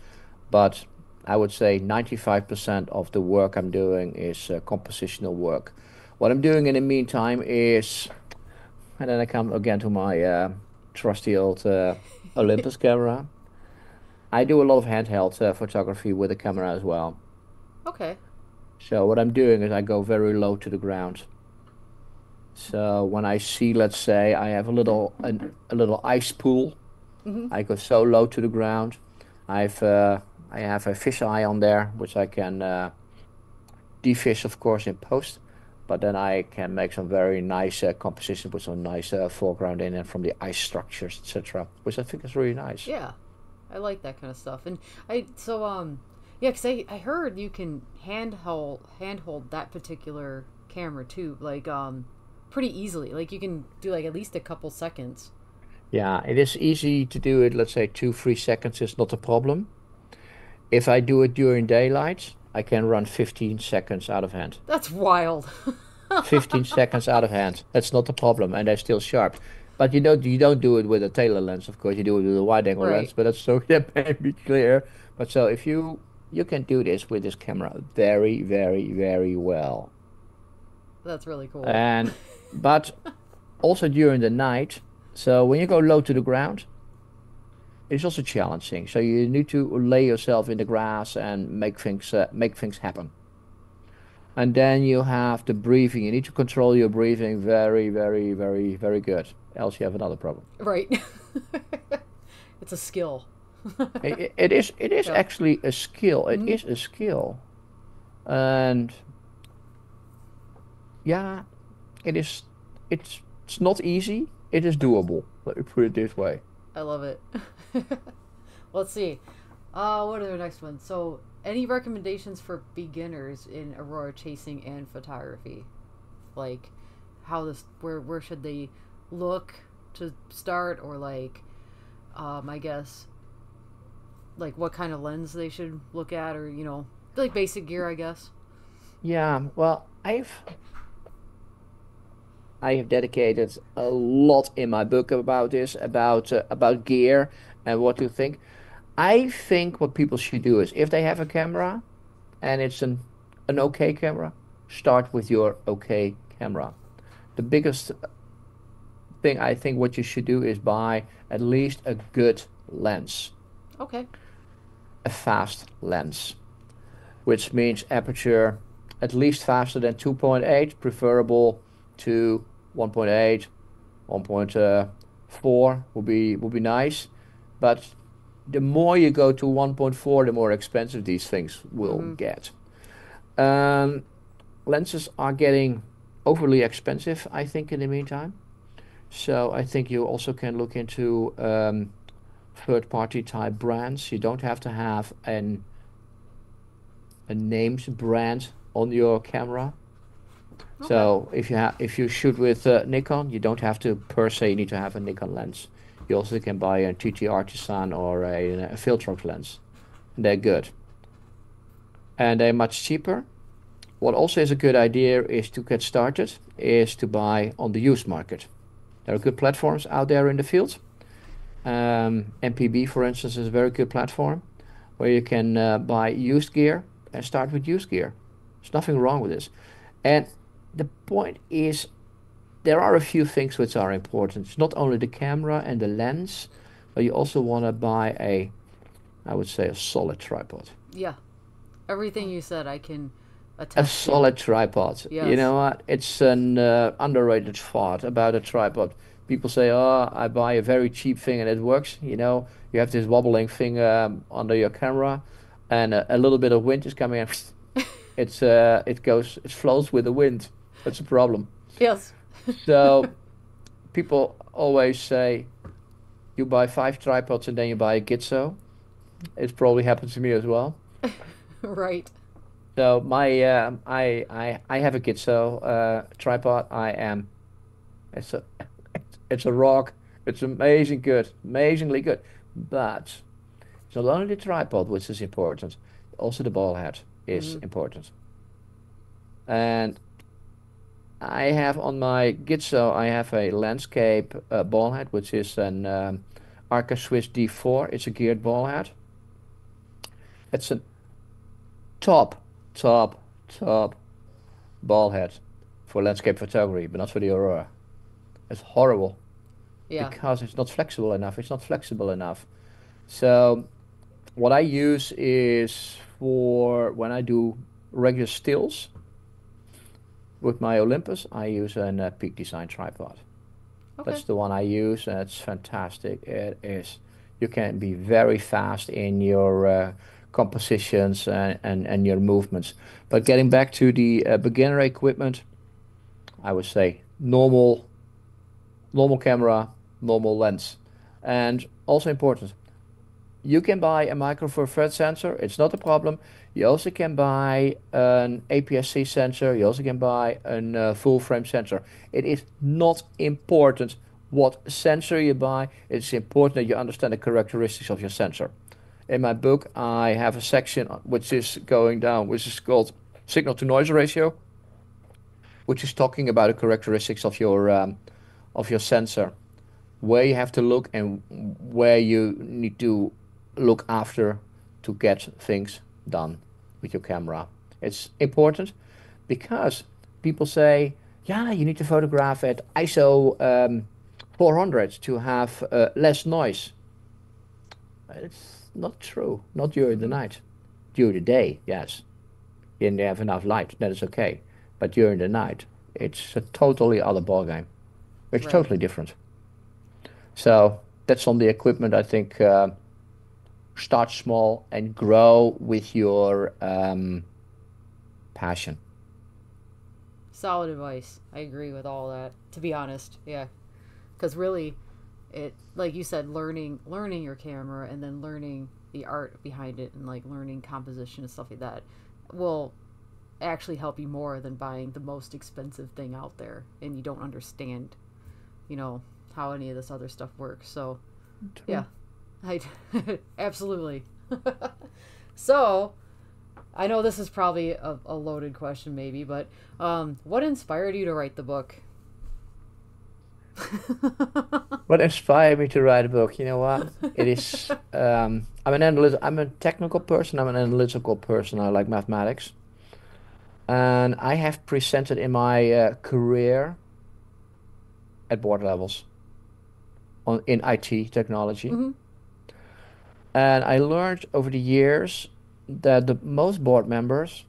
Speaker 2: But I would say 95% of the work I'm doing is compositional work. What I'm doing in the meantime is, and then I come again to my trusty old Olympus camera. I do a lot of handheld photography with the camera as well.
Speaker 1: Okay.
Speaker 2: So what I'm doing is I go very low to the ground. So when I see, let's say, I have a little ice pool,
Speaker 1: Mm-hmm.
Speaker 2: I go so low to the ground. I have a fish eye on there, which I can defish, of course, in post. But then I can make some very nice composition with some nice foreground in and from the ice structures, etc., which I think is really nice.
Speaker 1: Yeah, I like that kind of stuff. And yeah, because I heard you can handhold that particular camera too, like pretty easily. Like you can do like at least a couple seconds.
Speaker 2: Yeah, it is easy to do it. Let's say 2-3 seconds is not a problem. If I do it during daylight, I can run 15 seconds out of hand.
Speaker 1: That's wild.
Speaker 2: 15 seconds out of hand. That's not a problem, and they're still sharp. But you don't do it with a Taylor lens, of course. You do it with a wide angle
Speaker 1: Right.
Speaker 2: lens. But that's so that may be clear. But so if you can do this with this camera very, very, very well.
Speaker 1: That's really cool.
Speaker 2: But also during the night. So when you go low to the ground, it's also challenging. So you need to lay yourself in the grass and make things happen. And then you have the breathing. You need to control your breathing very, very, very, very good. Else you have another problem.
Speaker 1: Right. It's a skill.
Speaker 2: It is
Speaker 1: Yeah.
Speaker 2: actually a skill. It
Speaker 1: Hmm.
Speaker 2: is a skill, and yeah, it is. It's not easy. It is doable. Let me put it this way.
Speaker 1: I love it. Let's see. What are the next ones? So, any recommendations for beginners in aurora chasing and photography? Like, where should they look to start, or like, I guess, like what kind of lens they should look at, or like basic gear, I guess.
Speaker 2: Yeah. Well, I have dedicated a lot in my book about this, about gear and what to think. I think what people should do is if they have a camera and it's an okay camera, start with your okay camera. The biggest thing I think what you should do is buy at least a good lens,
Speaker 1: Okay.
Speaker 2: a fast lens, which means aperture at least faster than 2.8, preferable to 1.8, 1.4 would be nice. But the more you go to 1.4, the more expensive these things will
Speaker 1: Mm-hmm.
Speaker 2: get. Um, Lenses are getting overly expensive, I think, in the meantime. So I think you also can look into third-party type brands. You don't have to have a named brand on your camera.
Speaker 1: Okay.
Speaker 2: So if you shoot with Nikon, you don't have to per se need to have a Nikon lens. You also can buy a TT Artisan or a Filtrox lens. They're good and they're much cheaper. What also is a good idea is to get started is to buy on the used market. There are good platforms out there in the field. MPB, for instance, is a very good platform where you can buy used gear and start with used gear. There's nothing wrong with this. And the point is, there are a few things which are important. It's not only the camera and the lens, but you also want to buy I would say, a solid tripod.
Speaker 1: Yeah. Everything you said, I can
Speaker 2: A
Speaker 1: attest to.
Speaker 2: solid tripod. You
Speaker 1: Yes.
Speaker 2: know what? It's an underrated thought about a tripod. People say, "Oh, I buy a very cheap thing and it works." You have this wobbling thing under your camera, and a little bit of wind is coming in. It flows with the wind. That's a problem.
Speaker 1: Yes.
Speaker 2: So people always say, "You buy five tripods and then you buy a Gitzo." It's probably happened to me as well.
Speaker 1: Right.
Speaker 2: So I have a Gitzo tripod. It's a it's a rock. It's amazing good, amazingly good. But it's not only the tripod which is important, also the ball head is
Speaker 1: Mm-hmm.
Speaker 2: important. And I have on my Gitzo, I have a landscape ball head, which is an Arca Swiss D4. It's a geared ball head. It's a top, top, top ball head for landscape photography, but not for the Aurora. It's horrible
Speaker 1: Yeah.
Speaker 2: because it's not flexible enough. It's not flexible enough. So what I use is for when I do regular stills with my Olympus, I use an Peak Design tripod.
Speaker 1: Okay.
Speaker 2: That's the one I use, and it's fantastic. It is. You can be very fast in your compositions and your movements. But getting back to the beginner equipment, I would say normal camera, normal lens, and also important. You can buy a micro four thread sensor. It's not a problem. You also can buy an APS-C sensor. You also can buy a full frame sensor. It is not important what sensor you buy. It's important that you understand the characteristics of your sensor. In my book, I have a section which is going down, which is called signal to noise ratio, which is talking about the characteristics of your sensor, where you have to look and where you need to look after to get things done with your camera. It's important because people say, yeah, you need to photograph at ISO 400 to have less noise. It's not true. Not during the
Speaker 1: Mm-hmm.
Speaker 2: night. During the day, yes. And you have enough light, that is okay. But during the night, it's a totally other ballgame. It's
Speaker 1: Right.
Speaker 2: totally different. So that's on the equipment. I think start small and grow with your passion.
Speaker 1: Solid advice. I agree with all that, to be honest. Yeah. Because really, it, like you said, learning your camera and then learning the art behind it and like learning composition and stuff like that will actually help you more than buying the most expensive thing out there and you don't understand, you know, how any of this other stuff works. So yeah, I absolutely. So I know this is probably a loaded question maybe, but what inspired you to write the book?
Speaker 2: What inspired me to write a book? You know what? It is. I'm a technical person. I'm an analytical person. I like mathematics, and I have presented in my career at board levels in IT technology,
Speaker 1: Mm-hmm.
Speaker 2: and I learned over the years that the most board members,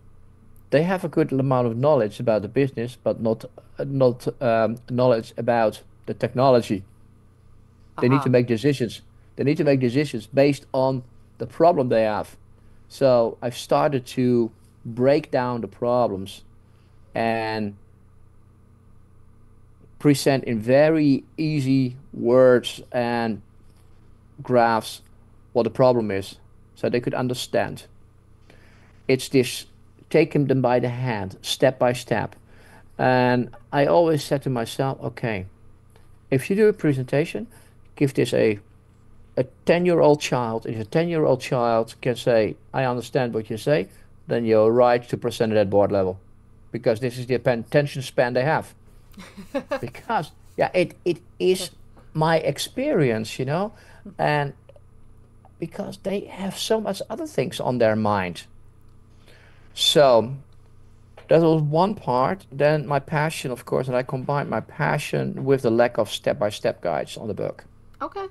Speaker 2: they have a good amount of knowledge about the business, but not knowledge about the technology. They need to
Speaker 1: Uh-huh.
Speaker 2: make decisions. They need to make decisions based on the problem they have. So I've started to break down the problems and present in very easy words and graphs what the problem is so they could understand. It's this taking them by the hand, step by step. And I always said to myself, okay, if you do a presentation, give this a 10-year-old child. If a 10-year-old child can say, I understand what you say, then you're right to present it at board level. Because this is the attention span they have. Because, yeah, it is my experience, you know, and because they have so much other things on their mind. So that was one part. Then my passion, of course, and I combined my passion with the lack of step-by-step guides on the book.
Speaker 1: Okay.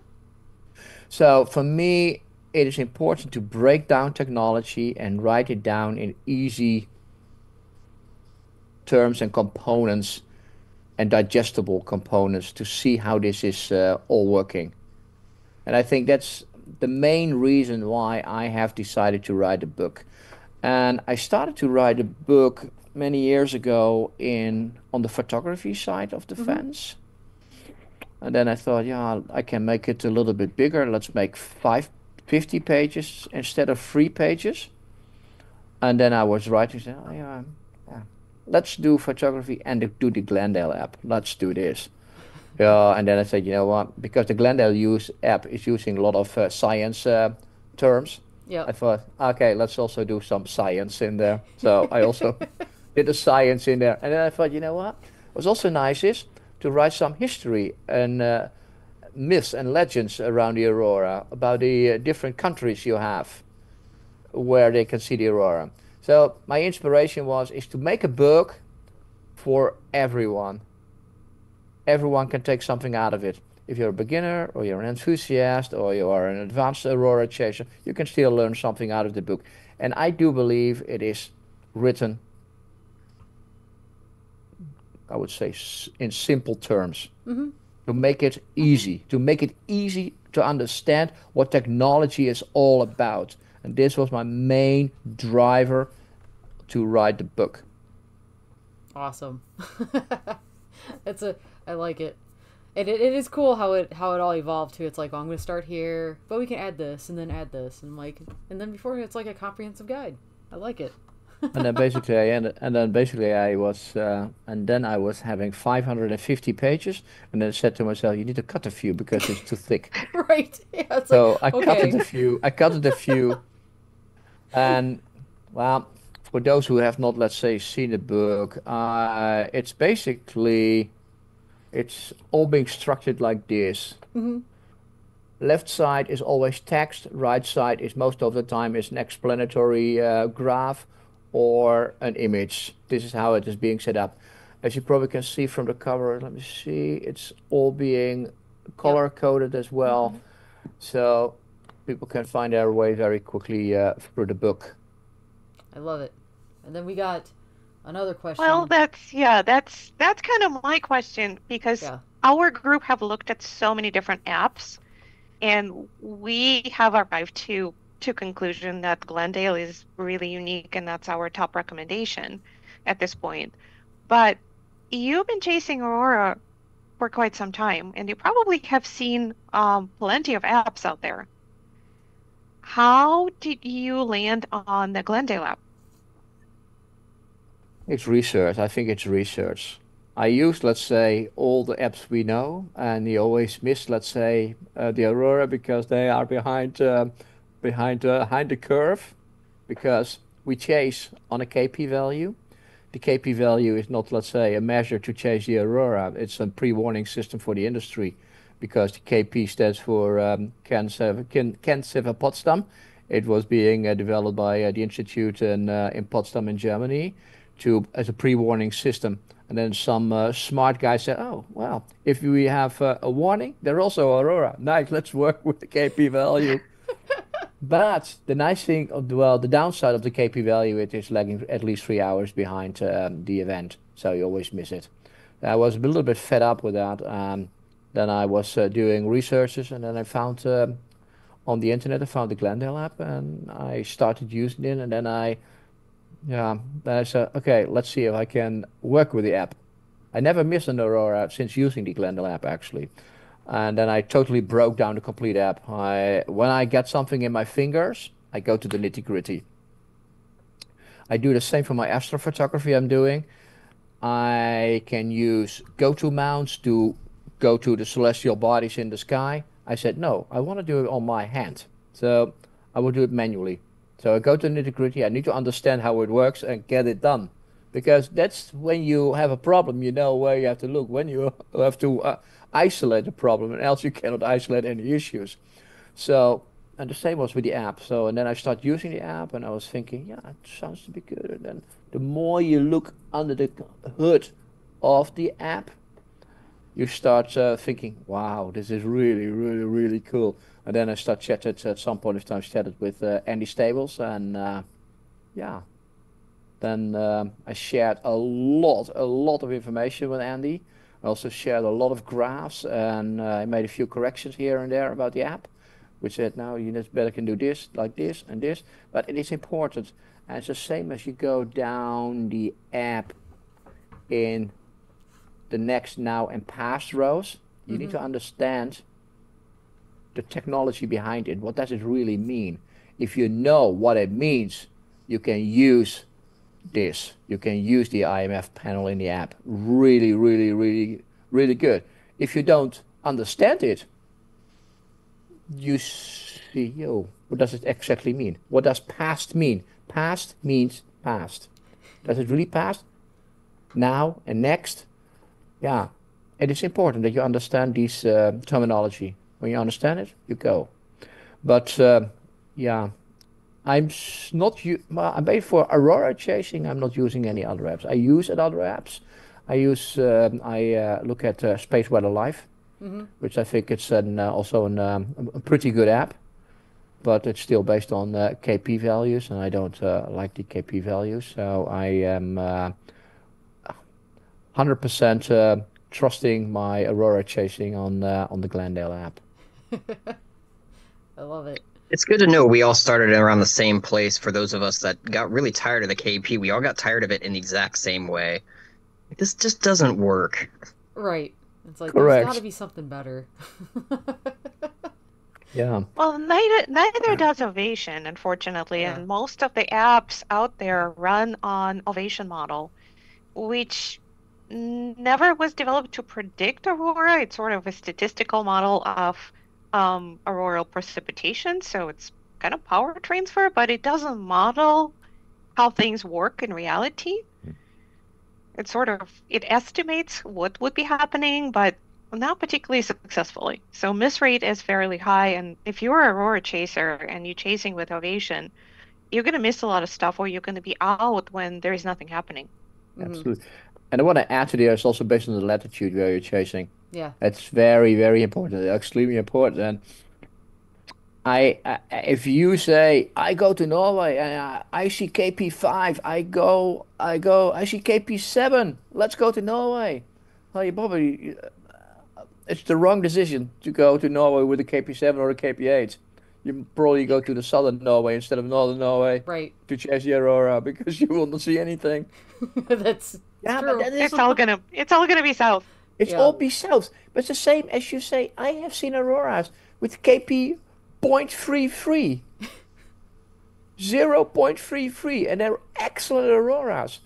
Speaker 2: So for me, it is important to break down technology and write it down in easy terms and components and digestible components to see how this is all working. And I think that's the main reason why I have decided to write a book. And I started to write a book many years ago on the photography side of the
Speaker 1: Mm-hmm.
Speaker 2: fence. And then I thought, yeah, I can make it a little bit bigger. Let's make 50 pages instead of 3 pages. And then I was writing, saying, oh, yeah, let's do photography and do the Glendale app. Let's do this. Yeah, and then I said, you know what? Because the Glendale app is using a lot of science terms. I
Speaker 1: Yep.
Speaker 2: thought, okay, let's also do some science in there. So I also did the science in there. And then I thought, you know what? What's also nice is to write some history and myths and legends around the Aurora, about the different countries you have where they can see the Aurora. So my inspiration is to make a book for everyone. Everyone can take something out of it. If you're a beginner or you're an enthusiast or you are an advanced Aurora chaser, you can still learn something out of the book. And I do believe it is written, I would say, in simple terms,
Speaker 1: Mm-hmm.
Speaker 2: to make it easy, to understand what technology is all about. And this was my main driver to write the book.
Speaker 1: Awesome. I like it. And it is cool how it all evolved too. It's like, oh, I'm gonna start here, but we can add this and then add this and like, and then before it's like a comprehensive guide. I like it.
Speaker 2: And then basically I ended, and then basically I was, and then I was having 550 pages, and then I said to myself, you need to cut a few because it's too thick.
Speaker 1: Right. Yeah, it's like,
Speaker 2: So I cut it
Speaker 1: okay.
Speaker 2: a few. I cut it a few, and well, for those who have not, let's say, seen the book, it's basically it's all being structured like this.
Speaker 1: Mm-hmm.
Speaker 2: Left side is always text. Right side is most of the time is an explanatory graph or an image. This is how it is being set up. As you probably can see from the cover, let me see, it's all being
Speaker 1: Yep.
Speaker 2: color coded as well, so people can find their way very quickly through the book.
Speaker 1: I love it. And then we got another
Speaker 3: Well,
Speaker 1: question.
Speaker 3: that's kind of my question because
Speaker 1: Yeah.
Speaker 3: our group have looked at so many different apps and we have arrived to to conclusion that Glendale is really unique, and that's our top recommendation at this point. But you've been chasing Aurora for quite some time, and you probably have seen plenty of apps out there. How did you land on the Glendale app?
Speaker 2: It's research. I think it's research. I use, let's say, all the apps we know, and you always miss, let's say, the Aurora because they are behind the curve, because we chase on a KP value. The KP value is not, let's say, a measure to chase the Aurora. It's a pre-warning system for the industry, because the KP stands for Kennzeichen Potsdam. It was being developed by the institute in Potsdam in Germany as a pre-warning system. And then some smart guy said, "Oh, well, if we have a warning, there's also Aurora. Nice, let's work with the KP value." But the nice thing, the downside of the KP value, it is lagging at least 3 hours behind the event, so you always miss it. I was a little bit fed up with that. Then I was doing researches, and then I found on the internet, I found the Glendale app, and I started using it, and then I said, okay, let's see if I can work with the app. I never missed an Aurora since using the Glendale app, actually. And then I totally broke down the complete app. When I get something in my fingers, I go to the nitty-gritty. I do the same for my astrophotography I'm doing. I can use go-to mounts to go to the celestial bodies in the sky. I said, no, I want to do it on my hand. So I will do it manually. So I go to the nitty-gritty. I need to understand how it works and get it done. Because that's when you have a problem, you know where you have to look. When you have to isolate the problem, and else you cannot isolate any issues. So, and the same was with the app. So, and then I started using the app, and I was thinking, yeah, it sounds to be good. And then the more you look under the hood of the app, you start thinking, wow, this is really, really, really cool. And then I chatted at some point of time, chatted with Andy Stables, and yeah. Then I shared a lot of information with Andy. I also shared a lot of graphs, and I made a few corrections here and there about the app, which said, now you just better can do this, like this and this. But it is important, and it's the same as you go down the app in the next, now, and past rows. You need to understand the technology behind it. What does it really mean? If you know what it means, you can use this. You can use the IMF panel in the app. Really, really, really, really good. If you don't understand it, you see, what does it exactly mean? What does past mean? Past means past. Does it really past? Now and next? Yeah. It is important that you understand this terminology. When you understand it, you go. But yeah. I'm made for Aurora chasing. I'm not using any other apps. I use other apps. I look at Space Weather Live, which I think it's also a pretty good app, but it's still based on KP values, and I don't like the KP values. So I am 100% trusting my Aurora chasing on the Glendale app.
Speaker 1: I love it.
Speaker 4: It's good to know we all started around the same place. For those of us that got really tired of the KP, we all got tired of it in the exact same way. This just doesn't work.
Speaker 1: Right. It's like,
Speaker 2: Correct.
Speaker 1: There's got to be something better.
Speaker 2: Yeah.
Speaker 3: Well, neither does Ovation, unfortunately,
Speaker 1: Yeah.
Speaker 3: and most of the apps out there run on Ovation model, which never was developed to predict Aurora. It's sort of a statistical model of auroral precipitation, so it's kind of power transfer, but it doesn't model how things work in reality. It estimates what would be happening, but not particularly successfully. So miss rate is fairly high, and if you're an Aurora chaser and you're chasing with Ovation, you're going to miss a lot of stuff, or you're going to be out when there's nothing happening.
Speaker 2: Absolutely. And I want to add to this, also based on the latitude where you're chasing.
Speaker 1: Yeah.
Speaker 2: It's very, very important, extremely important. And if you say, I go to Norway and I see KP5, I see KP7, let's go to Norway. Well, it's the wrong decision to go to Norway with a KP7 or a KP8. You probably go to the southern Norway instead of northern Norway
Speaker 1: Right.
Speaker 2: to chase the aurora because you will not see anything.
Speaker 1: That's it's
Speaker 2: Yeah, but
Speaker 1: true.
Speaker 2: that is
Speaker 3: It's all gonna be south.
Speaker 2: it's
Speaker 1: Yeah.
Speaker 2: all be south. But it's the same as you say. I have seen auroras with KP 0.33, 0.33, and they're excellent auroras.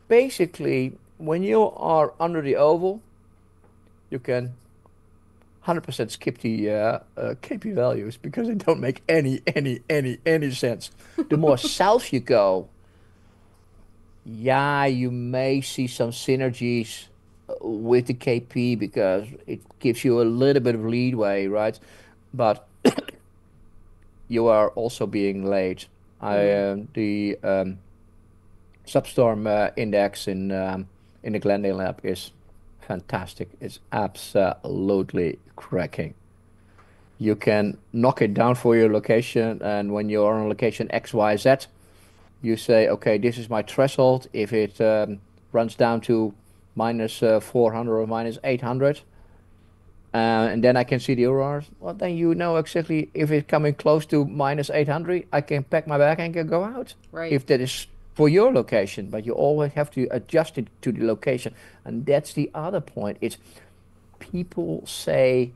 Speaker 2: Basically, when you are under the oval, you can 100% skip the KP values because they don't make any sense. The more south you go, yeah, you may see some synergies with the KP because it gives you a little bit of leeway, right? But you are also being late.
Speaker 1: Mm-hmm.
Speaker 2: The substorm index in the Glendale lab is fantastic. It's absolutely cracking. You can knock it down for your location, and when you're on location XYZ, you say, okay, this is my threshold. If it runs down to minus 400 or minus 800, and then I can see the auroras, well, then you know exactly if it's coming close to minus 800, I can pack my bag and can go out.
Speaker 1: Right.
Speaker 2: If that is for your location, but you always have to adjust it to the location. And that's the other point. It's people say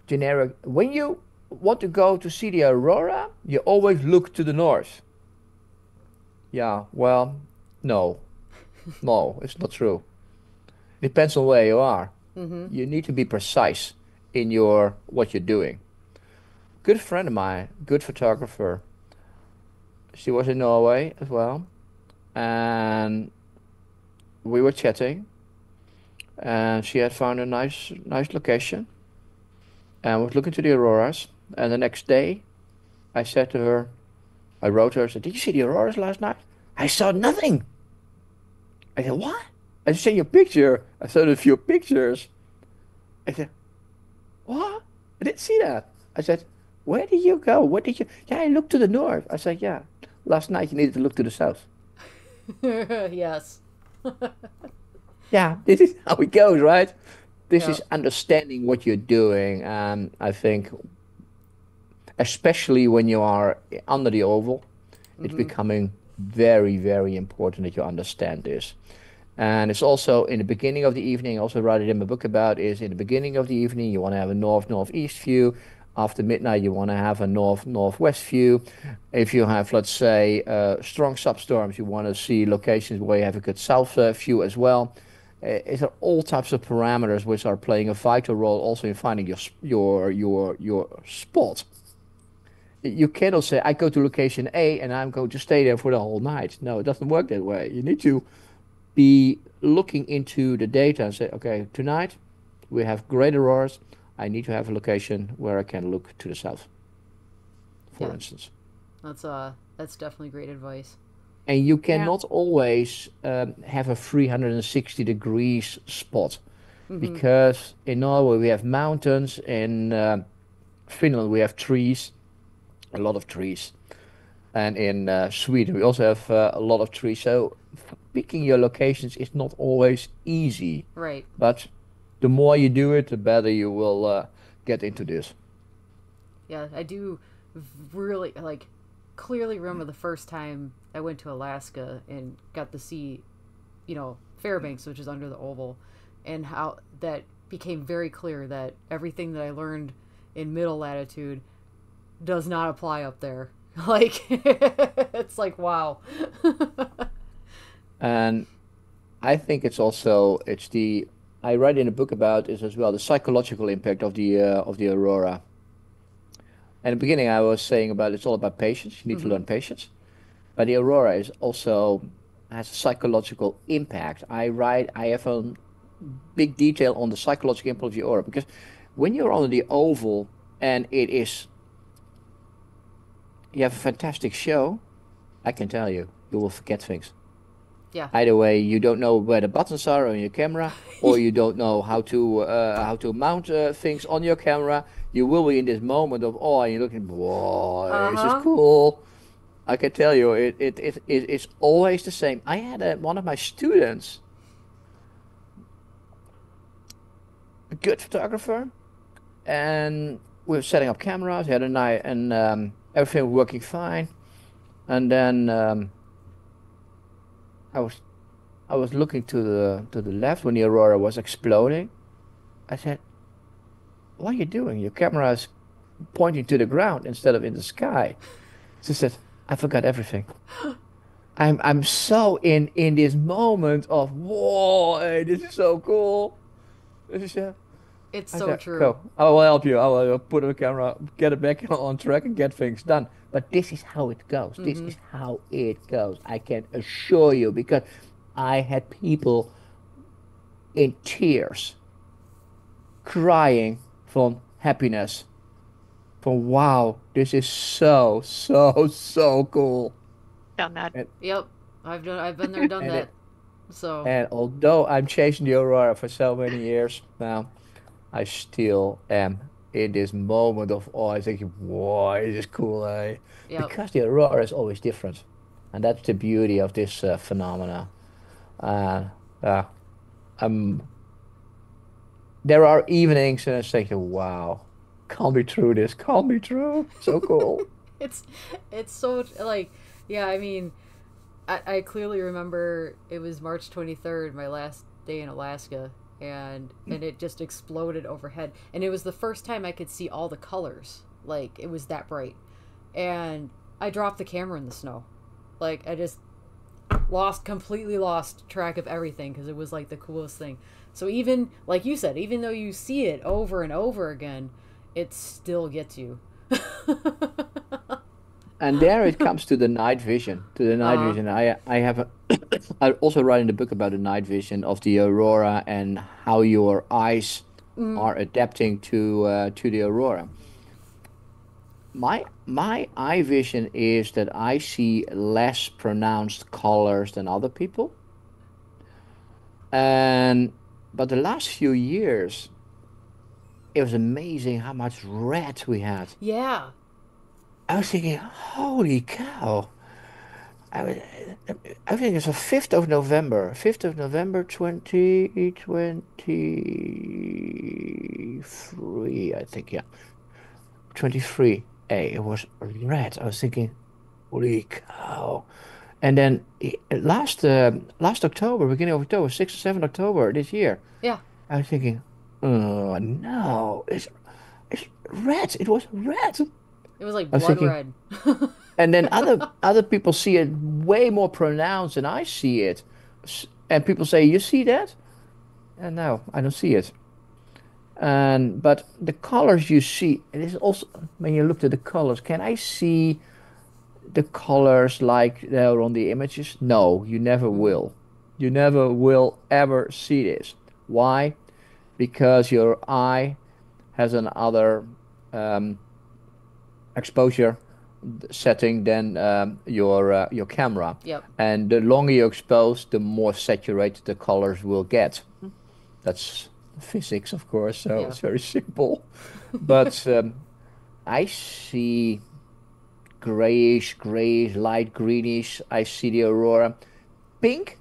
Speaker 2: generic, when you want to go to see the aurora, you always look to the north. Yeah, well, no, no, it's not true. Depends on where you are.
Speaker 1: Mm-hmm.
Speaker 2: You need to be precise in your what you're doing. Good friend of mine, good photographer. She was in Norway as well, and we were chatting, and she had found a nice location, and was looking to the auroras. And the next day, I said to her, I wrote her, I said, "Did you see the auroras last night?" I saw nothing. I said, "What?" I sent you a picture. I saw a few pictures. I said, "What? I didn't see that." I said, "Where did you go? What did you?" Yeah, I looked to the north. I said, "Yeah, last night you needed to look to the south."
Speaker 1: Yes.
Speaker 2: Yeah, this is how it goes, right? This
Speaker 1: Yeah.
Speaker 2: is understanding what you're doing. And I think, especially when you are under the oval, it's
Speaker 1: Mm-hmm.
Speaker 2: becoming very important that you understand this. And it's also in the beginning of the evening, I also write it in my book about, is in the beginning of the evening, you want to have a north-northeast view. After midnight, you want to have a north-northwest view. If you have, let's say, strong substorms, you want to see locations where you have a good south view as well. It's all types of parameters which are playing a vital role also in finding your spot. You cannot say, I go to location A and I'm going to stay there for the whole night. No, it doesn't work that way. You need to be looking into the data and say, okay, tonight we have great auroras. I need to have a location where I can look to the south, for
Speaker 1: Yeah.
Speaker 2: instance.
Speaker 1: That's definitely great advice.
Speaker 2: And you
Speaker 3: Yeah.
Speaker 2: cannot always have a 360 degrees spot
Speaker 1: Mm-hmm.
Speaker 2: because in Norway we have mountains, in Finland we have trees, a lot of trees. And in Sweden, we also have a lot of trees. So picking your locations is not always easy.
Speaker 1: Right.
Speaker 2: But the more you do it, the better you will get into this.
Speaker 1: Yeah, I do really like clearly remember the first time I went to Alaska and got to see, Fairbanks, which is under the oval, and how that became very clear that everything that I learned in middle latitude does not apply up there. Like it's like wow.
Speaker 2: And I think I write in a book about this as well, the psychological impact of the aurora. And in the beginning, I was saying about it's all about patience. You need to
Speaker 1: Mm-hmm.
Speaker 2: learn patience. But the aurora is also has a psychological impact. I have a big detail on the psychological impact of the aurora because when you're on the oval and you have a fantastic show, I can tell you, you will forget things.
Speaker 1: Yeah.
Speaker 2: Either way, you don't know where the buttons are on your camera, or you don't know how to mount things on your camera. You will be in this moment of awe, and you're looking, boy, this is
Speaker 1: Uh-huh.
Speaker 2: cool. I can tell you, it's always the same. I had one of my students, a good photographer, and we were setting up cameras. He had a nice and everything working fine. And then I was I was looking to the left when the aurora was exploding. I said, "What are you doing? Your camera is pointing to the ground instead of in the sky." She said, "I forgot everything. I'm so in this moment of whoa, hey, this is so cool." This is
Speaker 1: It's
Speaker 2: I
Speaker 1: so
Speaker 2: said,
Speaker 1: true.
Speaker 2: "Go, I will help you. I will put on the camera, get it back on track, and get things done." But this is how it goes. This
Speaker 1: Mm-hmm.
Speaker 2: is how it goes. I can assure you because I had people in tears, crying from happiness, from wow, this is so, so, so cool.
Speaker 3: Done that.
Speaker 2: And
Speaker 1: Yep. I've been there, done
Speaker 2: and
Speaker 1: that.
Speaker 2: it,
Speaker 1: So
Speaker 2: and although I'm chasing the aurora for so many years now, I still am in this moment of awe. I think, wow, this is cool, eh?
Speaker 1: yep.
Speaker 2: Because the aurora is always different, and that's the beauty of this phenomena. Uh, uh, um, there are evenings and I think, wow, can't be true. This can't be true. So cool.
Speaker 1: It's it's so like yeah, I mean, I clearly remember it was March 23rd, my last day in Alaska, and it just exploded overhead, and it was the first time I could see all the colors. Like it was that bright. And I dropped the camera in the snow. Like I just completely lost track of everything because it was like the coolest thing. So even like you said, even though you see it over and over again, it still gets you.
Speaker 2: And there it comes to the night vision. To the night
Speaker 1: uh
Speaker 2: vision. I have a, I also write in the book about the night vision of the aurora and how your eyes
Speaker 1: mm,
Speaker 2: are adapting to the aurora. My eye vision is that I see less pronounced colors than other people. And but the last few years, it was amazing how much red we had.
Speaker 1: yeah.
Speaker 2: I was thinking, holy cow. I was, I think it's the 5th of November. 5th of November 2023, I think, yeah. 23. Hey, it was red. I was thinking, holy cow. And then last October, beginning of October, 6th or 7th October this year,
Speaker 1: Yeah.
Speaker 2: I was thinking, oh no, it's red. It was red.
Speaker 1: It was like
Speaker 2: I was
Speaker 1: blood
Speaker 2: thinking,
Speaker 1: red.
Speaker 2: and then other people see it way more pronounced than I see it. And people say, "You see that?" And no, I don't see it. And but the colors you see, it is also when you look at the colors, can I see the colors like they're on the images? No, you never
Speaker 1: hmm
Speaker 2: will. You never will ever see this. Why? Because your eye has another um, exposure setting than your camera,
Speaker 1: Yep.
Speaker 2: and the longer you expose, the more saturated the colors will get. That's physics, of course, so
Speaker 1: Yeah.
Speaker 2: it's very simple. But I see grayish, light greenish. I see the aurora. Pink,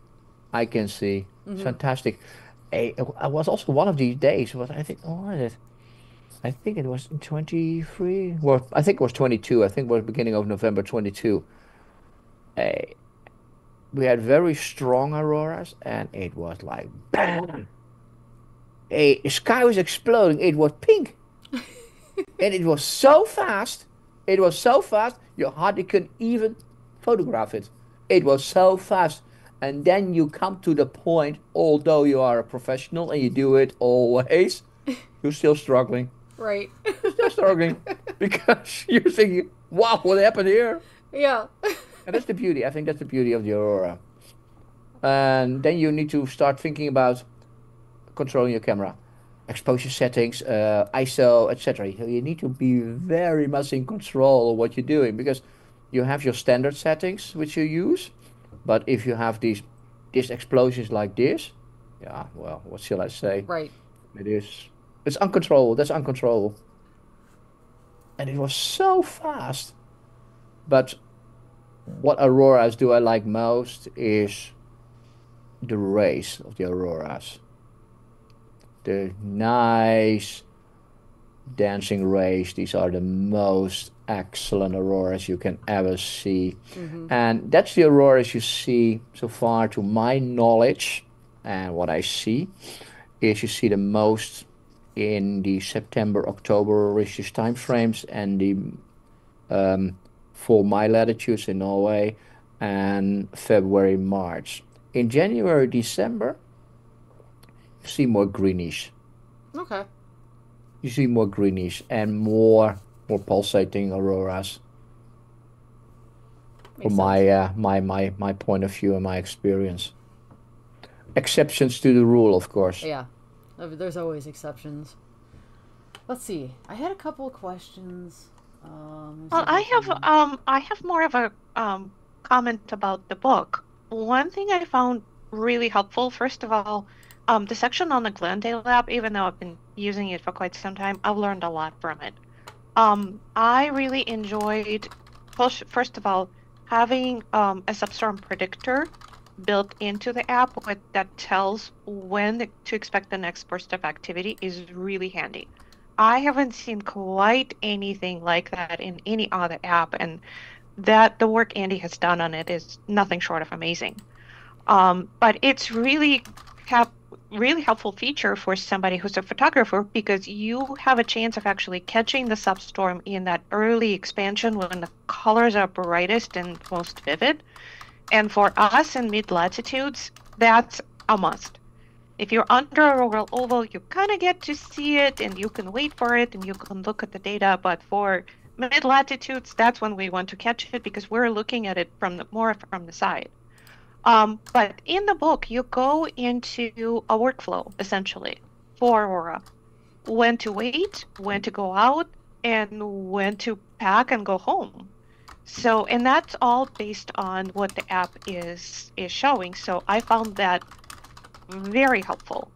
Speaker 2: I can see. It's
Speaker 1: hmm
Speaker 2: fantastic. I was also one of these days. What I think, oh, what is it? I think it was in 23. Well, I think it was 22. I think it was beginning of November 22. Uh, we had very strong auroras, and it was like bam. The sky was exploding. It was pink, and it was so fast. It was so fast you hardly could even photograph it. It was so fast. And then you come to the point, although you are a professional and you do it always, you're still struggling.
Speaker 1: Right.
Speaker 2: You're still struggling because you're thinking, wow, what happened here?
Speaker 1: yeah.
Speaker 2: And that's the beauty. I think that's the beauty of the Aurora. And then you need to start thinking about controlling your camera, exposure settings, ISO, etc. So you need to be very much in control of what you're doing because you have your standard settings which you use, but if you have these explosions like this, yeah, well, what shall I say?
Speaker 1: right.
Speaker 2: It is, it's uncontrollable. That's uncontrollable, and it was so fast. But what auroras do I like most is the rays of the auroras. The nice dancing rays. These are the most excellent auroras you can ever see.
Speaker 1: Mm-hmm.
Speaker 2: And that's the auroras you see so far, to my knowledge. And what I see is you see the most in the September, October richest time frames, and the for my latitudes in Norway, and February, March. In January, December, you see more greenish.
Speaker 1: Okay.
Speaker 2: You see more greenish and more pulsating auroras.
Speaker 1: Makes
Speaker 2: From
Speaker 1: sense.
Speaker 2: my point of view and my experience. Exceptions to the rule, of course.
Speaker 1: Yeah. There's always exceptions. Let's see. I had a couple of questions.
Speaker 3: Well, I have more of a comment about the book. One thing I found really helpful, first of all, the section on the Glendale app, even though I've been using it for quite some time, I've learned a lot from it. I really enjoyed, first of all, having a substorm predictor built into the app that tells when to expect the next burst of activity is really handy. I haven't seen quite anything like that in any other app, and that the work Andy has done on it is nothing short of amazing. But it's really helpful feature for somebody who's a photographer, because you have a chance of actually catching the substorm in that early expansion when the colors are brightest and most vivid. And for us in mid-latitudes, that's a must. If you're under Auroral Oval, you kind of get to see it and you can wait for it and you can look at the data. But for mid-latitudes, that's when we want to catch it, because we're looking at it more from the side. But in the book, you go into a workflow, essentially, for Aurora. When to wait, when to go out, and when to pack and go home. So, and that's all based on what the app is showing. So I found that very helpful.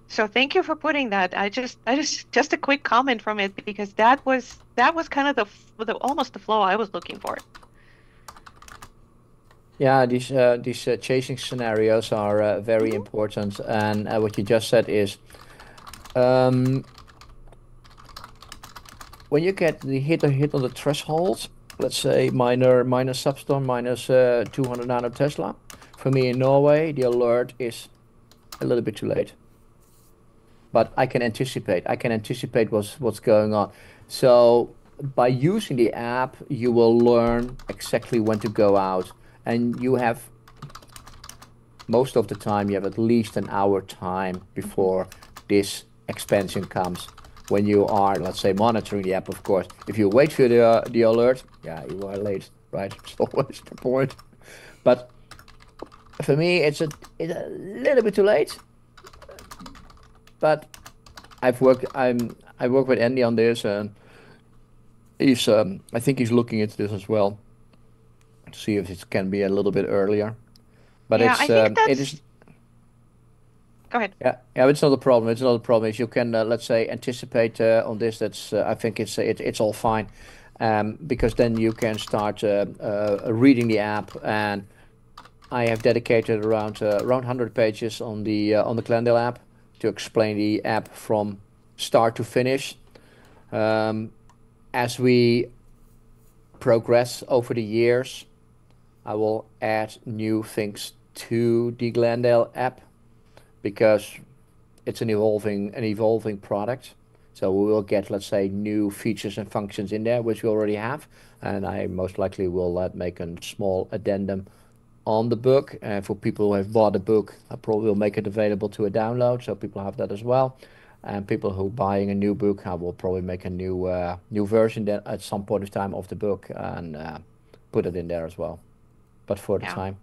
Speaker 3: So thank you for putting that. I just a quick comment from it, because that was kind of the almost the flow I was looking for.
Speaker 2: Yeah, these chasing scenarios are very important, and what you just said is, when you get the hit on the threshold, let's say minor substorm, minus 200 nanotesla. For me in Norway, the alert is a little bit too late. But I can anticipate. What's going on. So by using the app, you will learn exactly when to go out, and you have, most of the time, you have at least an hour time before this expansion comes. When you are, let's say, monitoring the app, of course. If you wait for the alert, yeah, you are late, right? It's always the point. But for me, it's a little bit too late. But I work with Andy on this, and he's I think he's looking into this as well to see if it can be a little bit earlier. But
Speaker 3: yeah,
Speaker 2: it's
Speaker 3: I think that's...
Speaker 2: it is.
Speaker 3: Go ahead.
Speaker 2: Yeah, it's not a problem. It's not a problem. If you can, let's say, anticipate on this, that's I think it's all fine, because then you can start reading the app. And I have dedicated around 100 pages on the Glendale app to explain the app from start to finish. As we progress over the years, I will add new things to the Glendale app, because it's an evolving product. So we will get, let's say, new features and functions in there, which we already have. And I most likely will make a small addendum on the book. And for people who have bought the book, I probably will make it available to a download, so people have that as well. And people who are buying a new book, I will probably make a new version then at some point of time of the book, and put it in there as well. But for the time,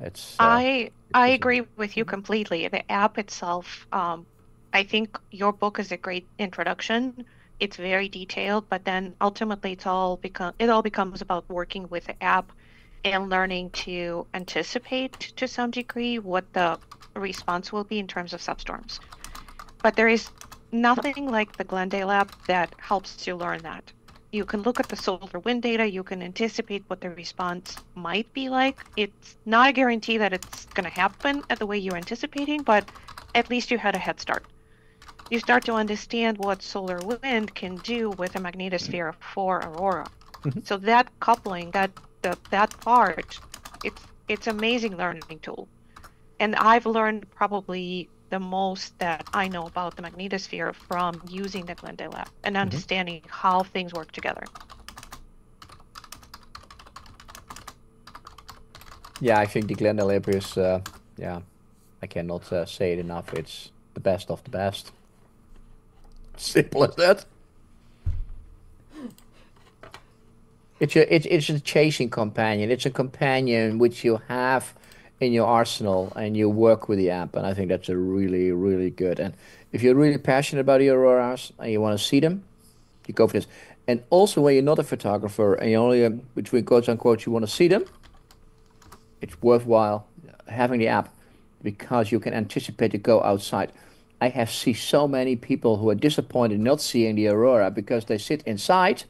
Speaker 2: it's...
Speaker 3: I agree with you completely. The app itself, I think your book is a great introduction. It's very detailed, but then ultimately it all becomes about working with the app and learning to anticipate to some degree what the response will be in terms of substorms. But there is nothing like the Glendale app that helps you learn that. You can look at the solar wind data, you can anticipate what the response might be like. It's not a guarantee that it's going to happen the way you're anticipating, but at least you had a head start. You start to understand what solar wind can do with a magnetosphere for Aurora. So that coupling, that part, it's amazing learning tool. And I've learned probably the most that I know about the magnetosphere from using the Glendale app and understanding how things work together.
Speaker 2: Yeah, I think the Glendale app is, yeah, I cannot say it enough. It's the best of the best. Simple as that. It's a chasing companion. It's a companion which you have in your arsenal and you work with the app. And I think that's a really, really good. And if you're really passionate about the auroras and you want to see them, you go for this. And also when you're not a photographer and you only, between quotes unquote, you want to see them, it's worthwhile having the app because you can anticipate to go outside. I have seen so many people who are disappointed not seeing the aurora because they sit inside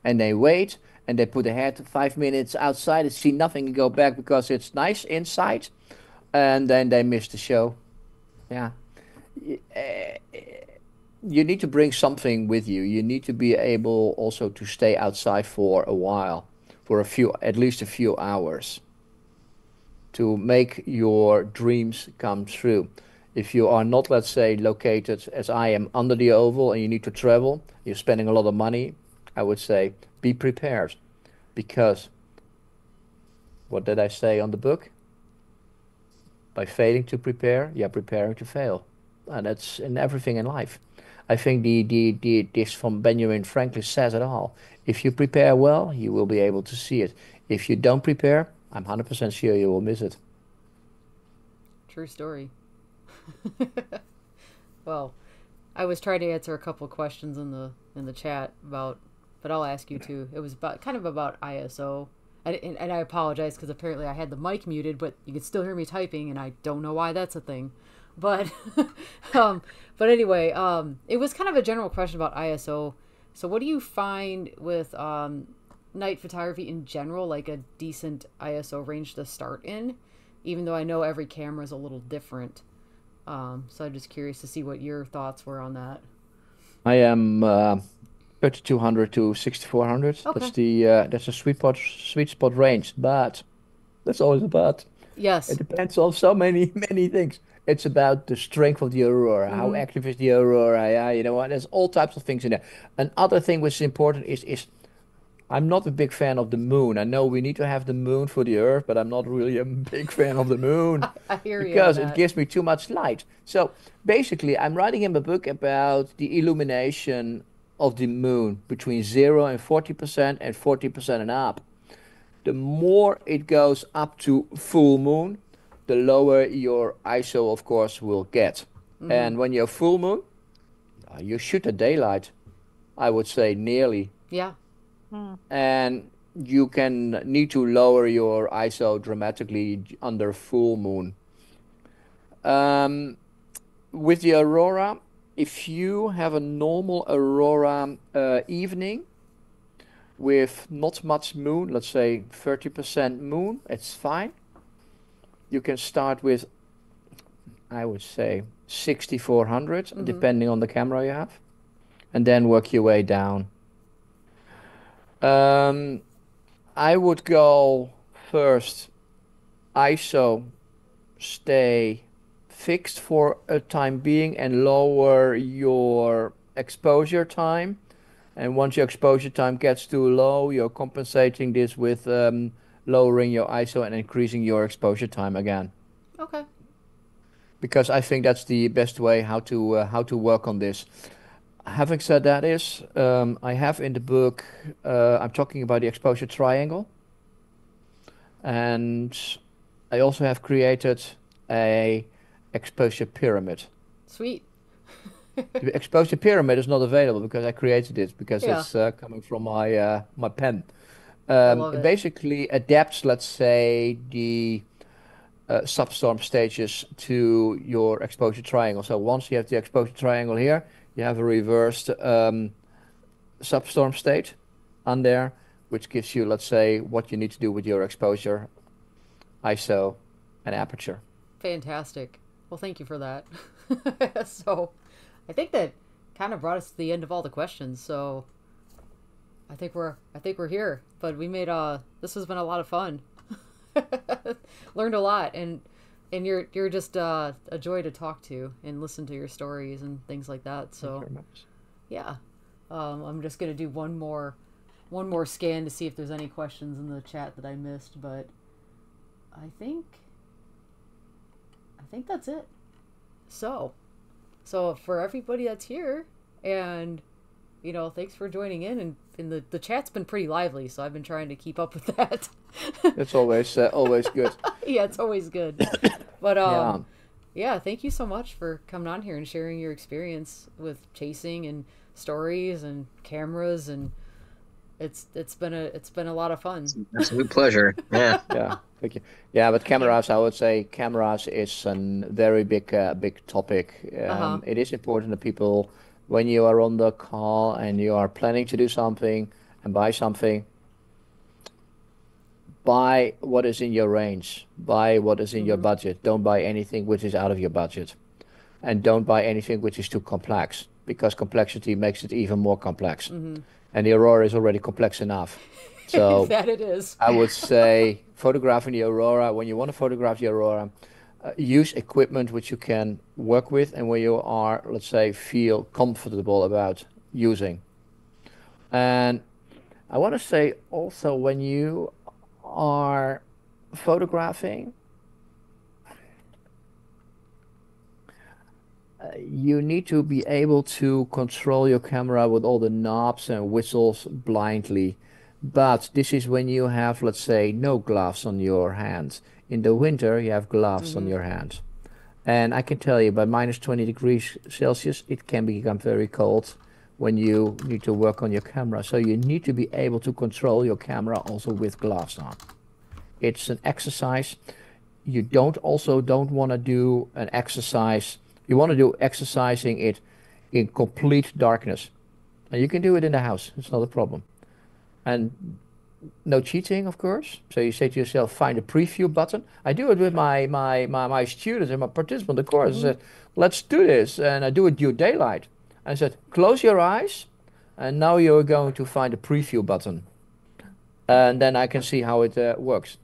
Speaker 2: and they wait and they put their head 5 minutes outside and see nothing and go back because it's nice inside and then they miss the show. Yeah. You need to bring something with you. You need to be able also to stay outside for a while, for at least a few hours, to make your dreams come true. If you are not, let's say, located as I am under the oval and you need to travel, you're spending a lot of money, I would say be prepared. Because what did I say on the book? By failing to prepare, you're preparing to fail. And that's in everything in life. I think this from Benjamin Franklin says it all. If you prepare well, you will be able to see it. If you don't prepare, I'm 100% sure you will miss it.
Speaker 1: True story. Well, I was trying to answer a couple of questions in the chat about, but I'll ask you too. It was kind of about ISO, and I apologize because apparently I had the mic muted, but you can still hear me typing, and I don't know why that's a thing. But but anyway, it was kind of a general question about ISO. So what do you find with night photography in general, like a decent ISO range to start in? Even though I know every camera is a little different. So I'm just curious to see what your thoughts were on that.
Speaker 2: I am 3200 to 6400.
Speaker 1: Okay.
Speaker 2: That's a sweet spot range, but that's always a but.
Speaker 1: Yes.
Speaker 2: It depends on so many things. It's about the strength of the aurora, how active is the aurora, yeah, you know what? There's all types of things in there. Another thing which is important is I'm not a big fan of the moon. I know we need to have the moon for the Earth, but I'm not really a big fan of the moon
Speaker 1: I hear you on
Speaker 2: because it
Speaker 1: that.
Speaker 2: gives me too much light. So basically, I'm writing in my book about the illumination of the moon between 0 and 40% and 40% and up. The more it goes up to full moon, the lower your ISO, of course, will get. And when you're full moon, you shoot at daylight, I would say nearly.
Speaker 1: Yeah.
Speaker 2: And you can need to lower your ISO dramatically under full moon. With the aurora, if you have a normal aurora evening with not much moon, let's say 30% moon, it's fine. You can start with, I would say, 6400, depending on the camera you have, and then work your way down. I would go first ISO, stay fixed for a time being and lower your exposure time. And once your exposure time gets too low, you're compensating this with lowering your ISO and increasing your exposure time again.
Speaker 1: Okay.
Speaker 2: Because I think that's the best way how to work on this. Having said that I have in the book, I'm talking about the exposure triangle. And I also have created a exposure pyramid.
Speaker 1: Sweet.
Speaker 2: The exposure pyramid is not available because I created it because
Speaker 1: Yeah.
Speaker 2: it's coming from my pen.
Speaker 1: I love
Speaker 2: It
Speaker 1: it.
Speaker 2: basically adapts, let's say, the substorm stages to your exposure triangle. So once you have the exposure triangle here, you have a reversed substorm state on there, which gives you, let's say, what you need to do with your exposure, ISO, and aperture.
Speaker 1: Fantastic. Well, thank you for that. So I think that kind of brought us to the end of all the questions. So I think we're here. But we made this has been a lot of fun. Learned a lot, and you're just a joy to talk to and listen to your stories and things like that. So
Speaker 2: Thank you very much.
Speaker 1: yeah, I'm just gonna do one more scan to see if there's any questions in the chat that I missed, but I think that's it. So for everybody that's here, and thanks for joining in, and the chat's been pretty lively, so I've been trying to keep up with that.
Speaker 2: It's always good.
Speaker 1: Yeah, it's always good. But
Speaker 2: Yeah.
Speaker 1: yeah, thank you so much for coming on here and sharing your experience with chasing and stories and cameras, and it's been a lot of fun.
Speaker 4: Absolute pleasure. Yeah.
Speaker 2: Yeah, thank you. Yeah, but cameras, I would say cameras is a very big topic. It is important that people, when you are on the call and you are planning to do something and buy something, buy what is in your range, buy what is in your budget. Don't buy anything which is out of your budget, and don't buy anything which is too complex, because complexity makes it even more complex. And the Aurora is already complex enough. So
Speaker 1: That it is.
Speaker 2: I would say photographing the Aurora, when you want to photograph the Aurora, use equipment which you can work with and where you are, let's say, feel comfortable about using. And I want to say also, when you are photographing, you need to be able to control your camera with all the knobs and whistles blindly. But this is when you have, let's say, no gloves on your hands. In the winter, you have gloves on your hands. And I can tell you, by minus 20 degrees Celsius, it can become very cold when you need to work on your camera. So you need to be able to control your camera also with gloves on. It's an exercise. You don't want to do an exercise. You want to do exercising it in complete darkness. And you can do it in the house. It's not a problem. And no cheating, of course. So you say to yourself, find a preview button. I do it with my students and my participants, of course. I said, let's do this. And I do it during daylight. I said, close your eyes. And now you're going to find a preview button. And then I can see how it works.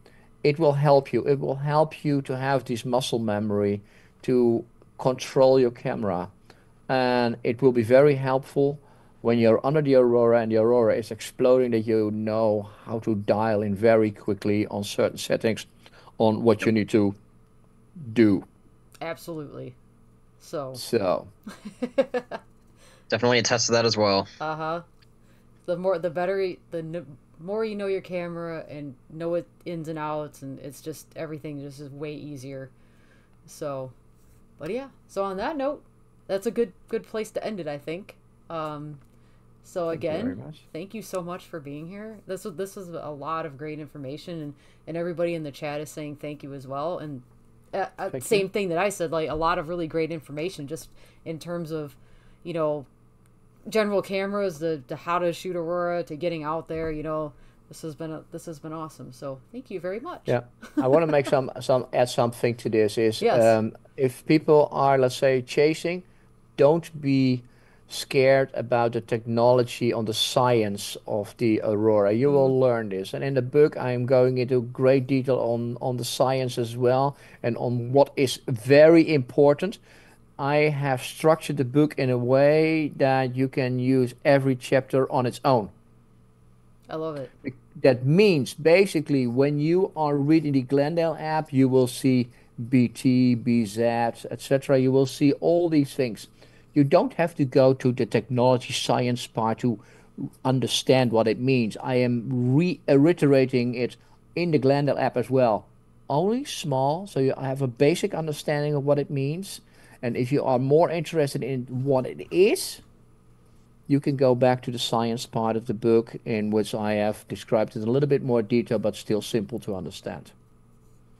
Speaker 2: It will help you. It will help you to have this muscle memory to control your camera. And it will be very helpful when you're under the Aurora and the Aurora is exploding, that you know how to dial in very quickly on certain settings on what you need to do.
Speaker 1: Absolutely. So.
Speaker 4: Definitely attest to that as well.
Speaker 1: The more you know your camera and know it ins and outs, and it's just everything just is way easier. So, but yeah. So on that note, that's a good place to end it, I think. So again, thank you so much for being here. This was a lot of great information, and everybody in the chat is saying thank you as well. And same thing that I said, like a lot of really great information just in terms of, general cameras, the how to shoot Aurora, to getting out there. This has been awesome. So thank you very much.
Speaker 2: Yeah, I want to make add something to this. Is
Speaker 1: yes.
Speaker 2: If people are, let's say, chasing, don't be scared about the technology on the science of the Aurora. You will learn this, and in the book I am going into great detail on the science as well, and on what is very important. I have structured the book in a way that you can use every chapter on its own.
Speaker 1: I love it.
Speaker 2: That means basically when you are reading the Glendale app, you will see BT, BZ, etc. You will see all these things. You don't have to go to the technology science part to understand what it means. I am reiterating it in the Glendale app as well. Only small, so you have a basic understanding of what it means. And if you are more interested in what it is, you can go back to the science part of the book, in which I have described it in a little bit more detail, but still simple to understand.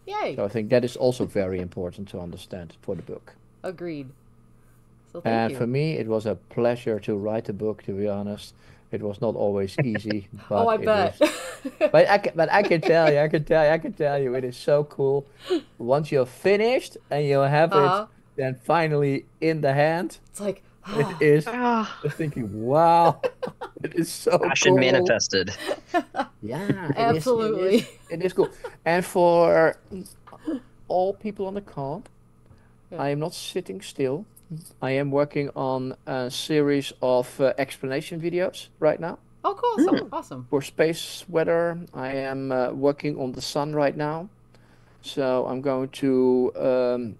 Speaker 1: Yay!
Speaker 2: So I think that is also very important to understand for the book.
Speaker 1: Agreed. So thank you.
Speaker 2: For me, it was a pleasure to write the book, to be honest. It was not always easy. But
Speaker 1: I bet.
Speaker 2: but I can tell you, it is so cool. Once you're finished and you have it, then finally in the hand.
Speaker 1: It's like,
Speaker 2: It is.
Speaker 3: Ah,
Speaker 2: Just thinking, wow, it is so
Speaker 4: Passion
Speaker 2: cool.
Speaker 4: manifested.
Speaker 2: Yeah,
Speaker 1: Absolutely.
Speaker 2: It is cool. And for all people on the call,
Speaker 1: Yeah.
Speaker 2: I am not sitting still. I am working on a series of explanation videos right now
Speaker 1: Oh, cool. So awesome.
Speaker 2: for space weather. I am working on the sun right now. So I'm going to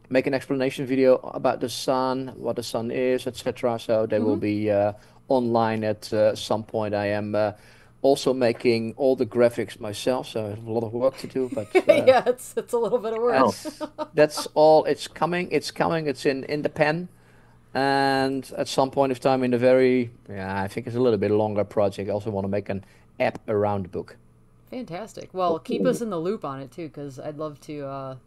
Speaker 2: make an explanation video about the sun, what the sun is, etc. So they will be online at some point. I am also making all the graphics myself, so I have a lot of work to do. But
Speaker 1: Yeah, it's a little bit of work.
Speaker 2: that's all. It's coming. It's coming. It's in the pen. And at some point of time in the very, I think it's a little bit longer project. I also want to make an app around the book.
Speaker 1: Fantastic. Well, keep us in the loop on it too, because I'd love to,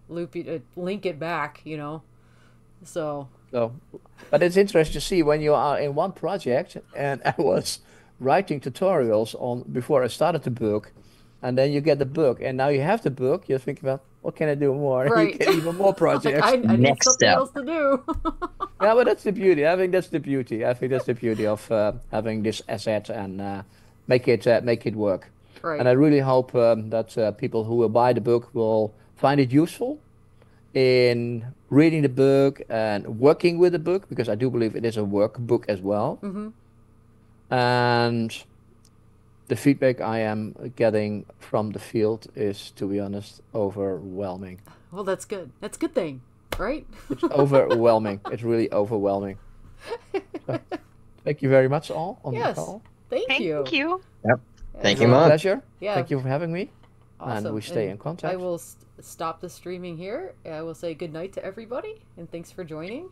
Speaker 1: link it back. So.
Speaker 2: So, but it's interesting to see when you are in one project, and I was writing tutorials on before I started the book, and then you get the book, and now you have the book, you're thinking about what can I do more?
Speaker 1: Right.
Speaker 2: You get even more projects.
Speaker 1: I need
Speaker 4: Next
Speaker 1: something
Speaker 4: step.
Speaker 1: else to do.
Speaker 2: Yeah, but that's the beauty. I think that's the beauty. I think that's the beauty of having this asset and make it work.
Speaker 1: Right.
Speaker 2: And I really hope that people who will buy the book will find it useful in reading the book and working with the book, because I do believe it is a workbook as well. And the feedback I am getting from the field is, to be honest, overwhelming.
Speaker 1: Well, that's good. That's a good thing, right?
Speaker 2: It's overwhelming. It's really overwhelming. So, thank you very much all on
Speaker 1: Yes.
Speaker 2: the call.
Speaker 1: Thank you.
Speaker 3: thank you.
Speaker 4: Yep. Thank
Speaker 2: It's
Speaker 4: you,
Speaker 2: been a
Speaker 4: Mom.
Speaker 2: pleasure.
Speaker 1: Yeah.
Speaker 2: Thank you for having me.
Speaker 1: Awesome.
Speaker 2: And we stay in contact.
Speaker 1: I will stop the streaming here. I will say good night to everybody, and thanks for joining.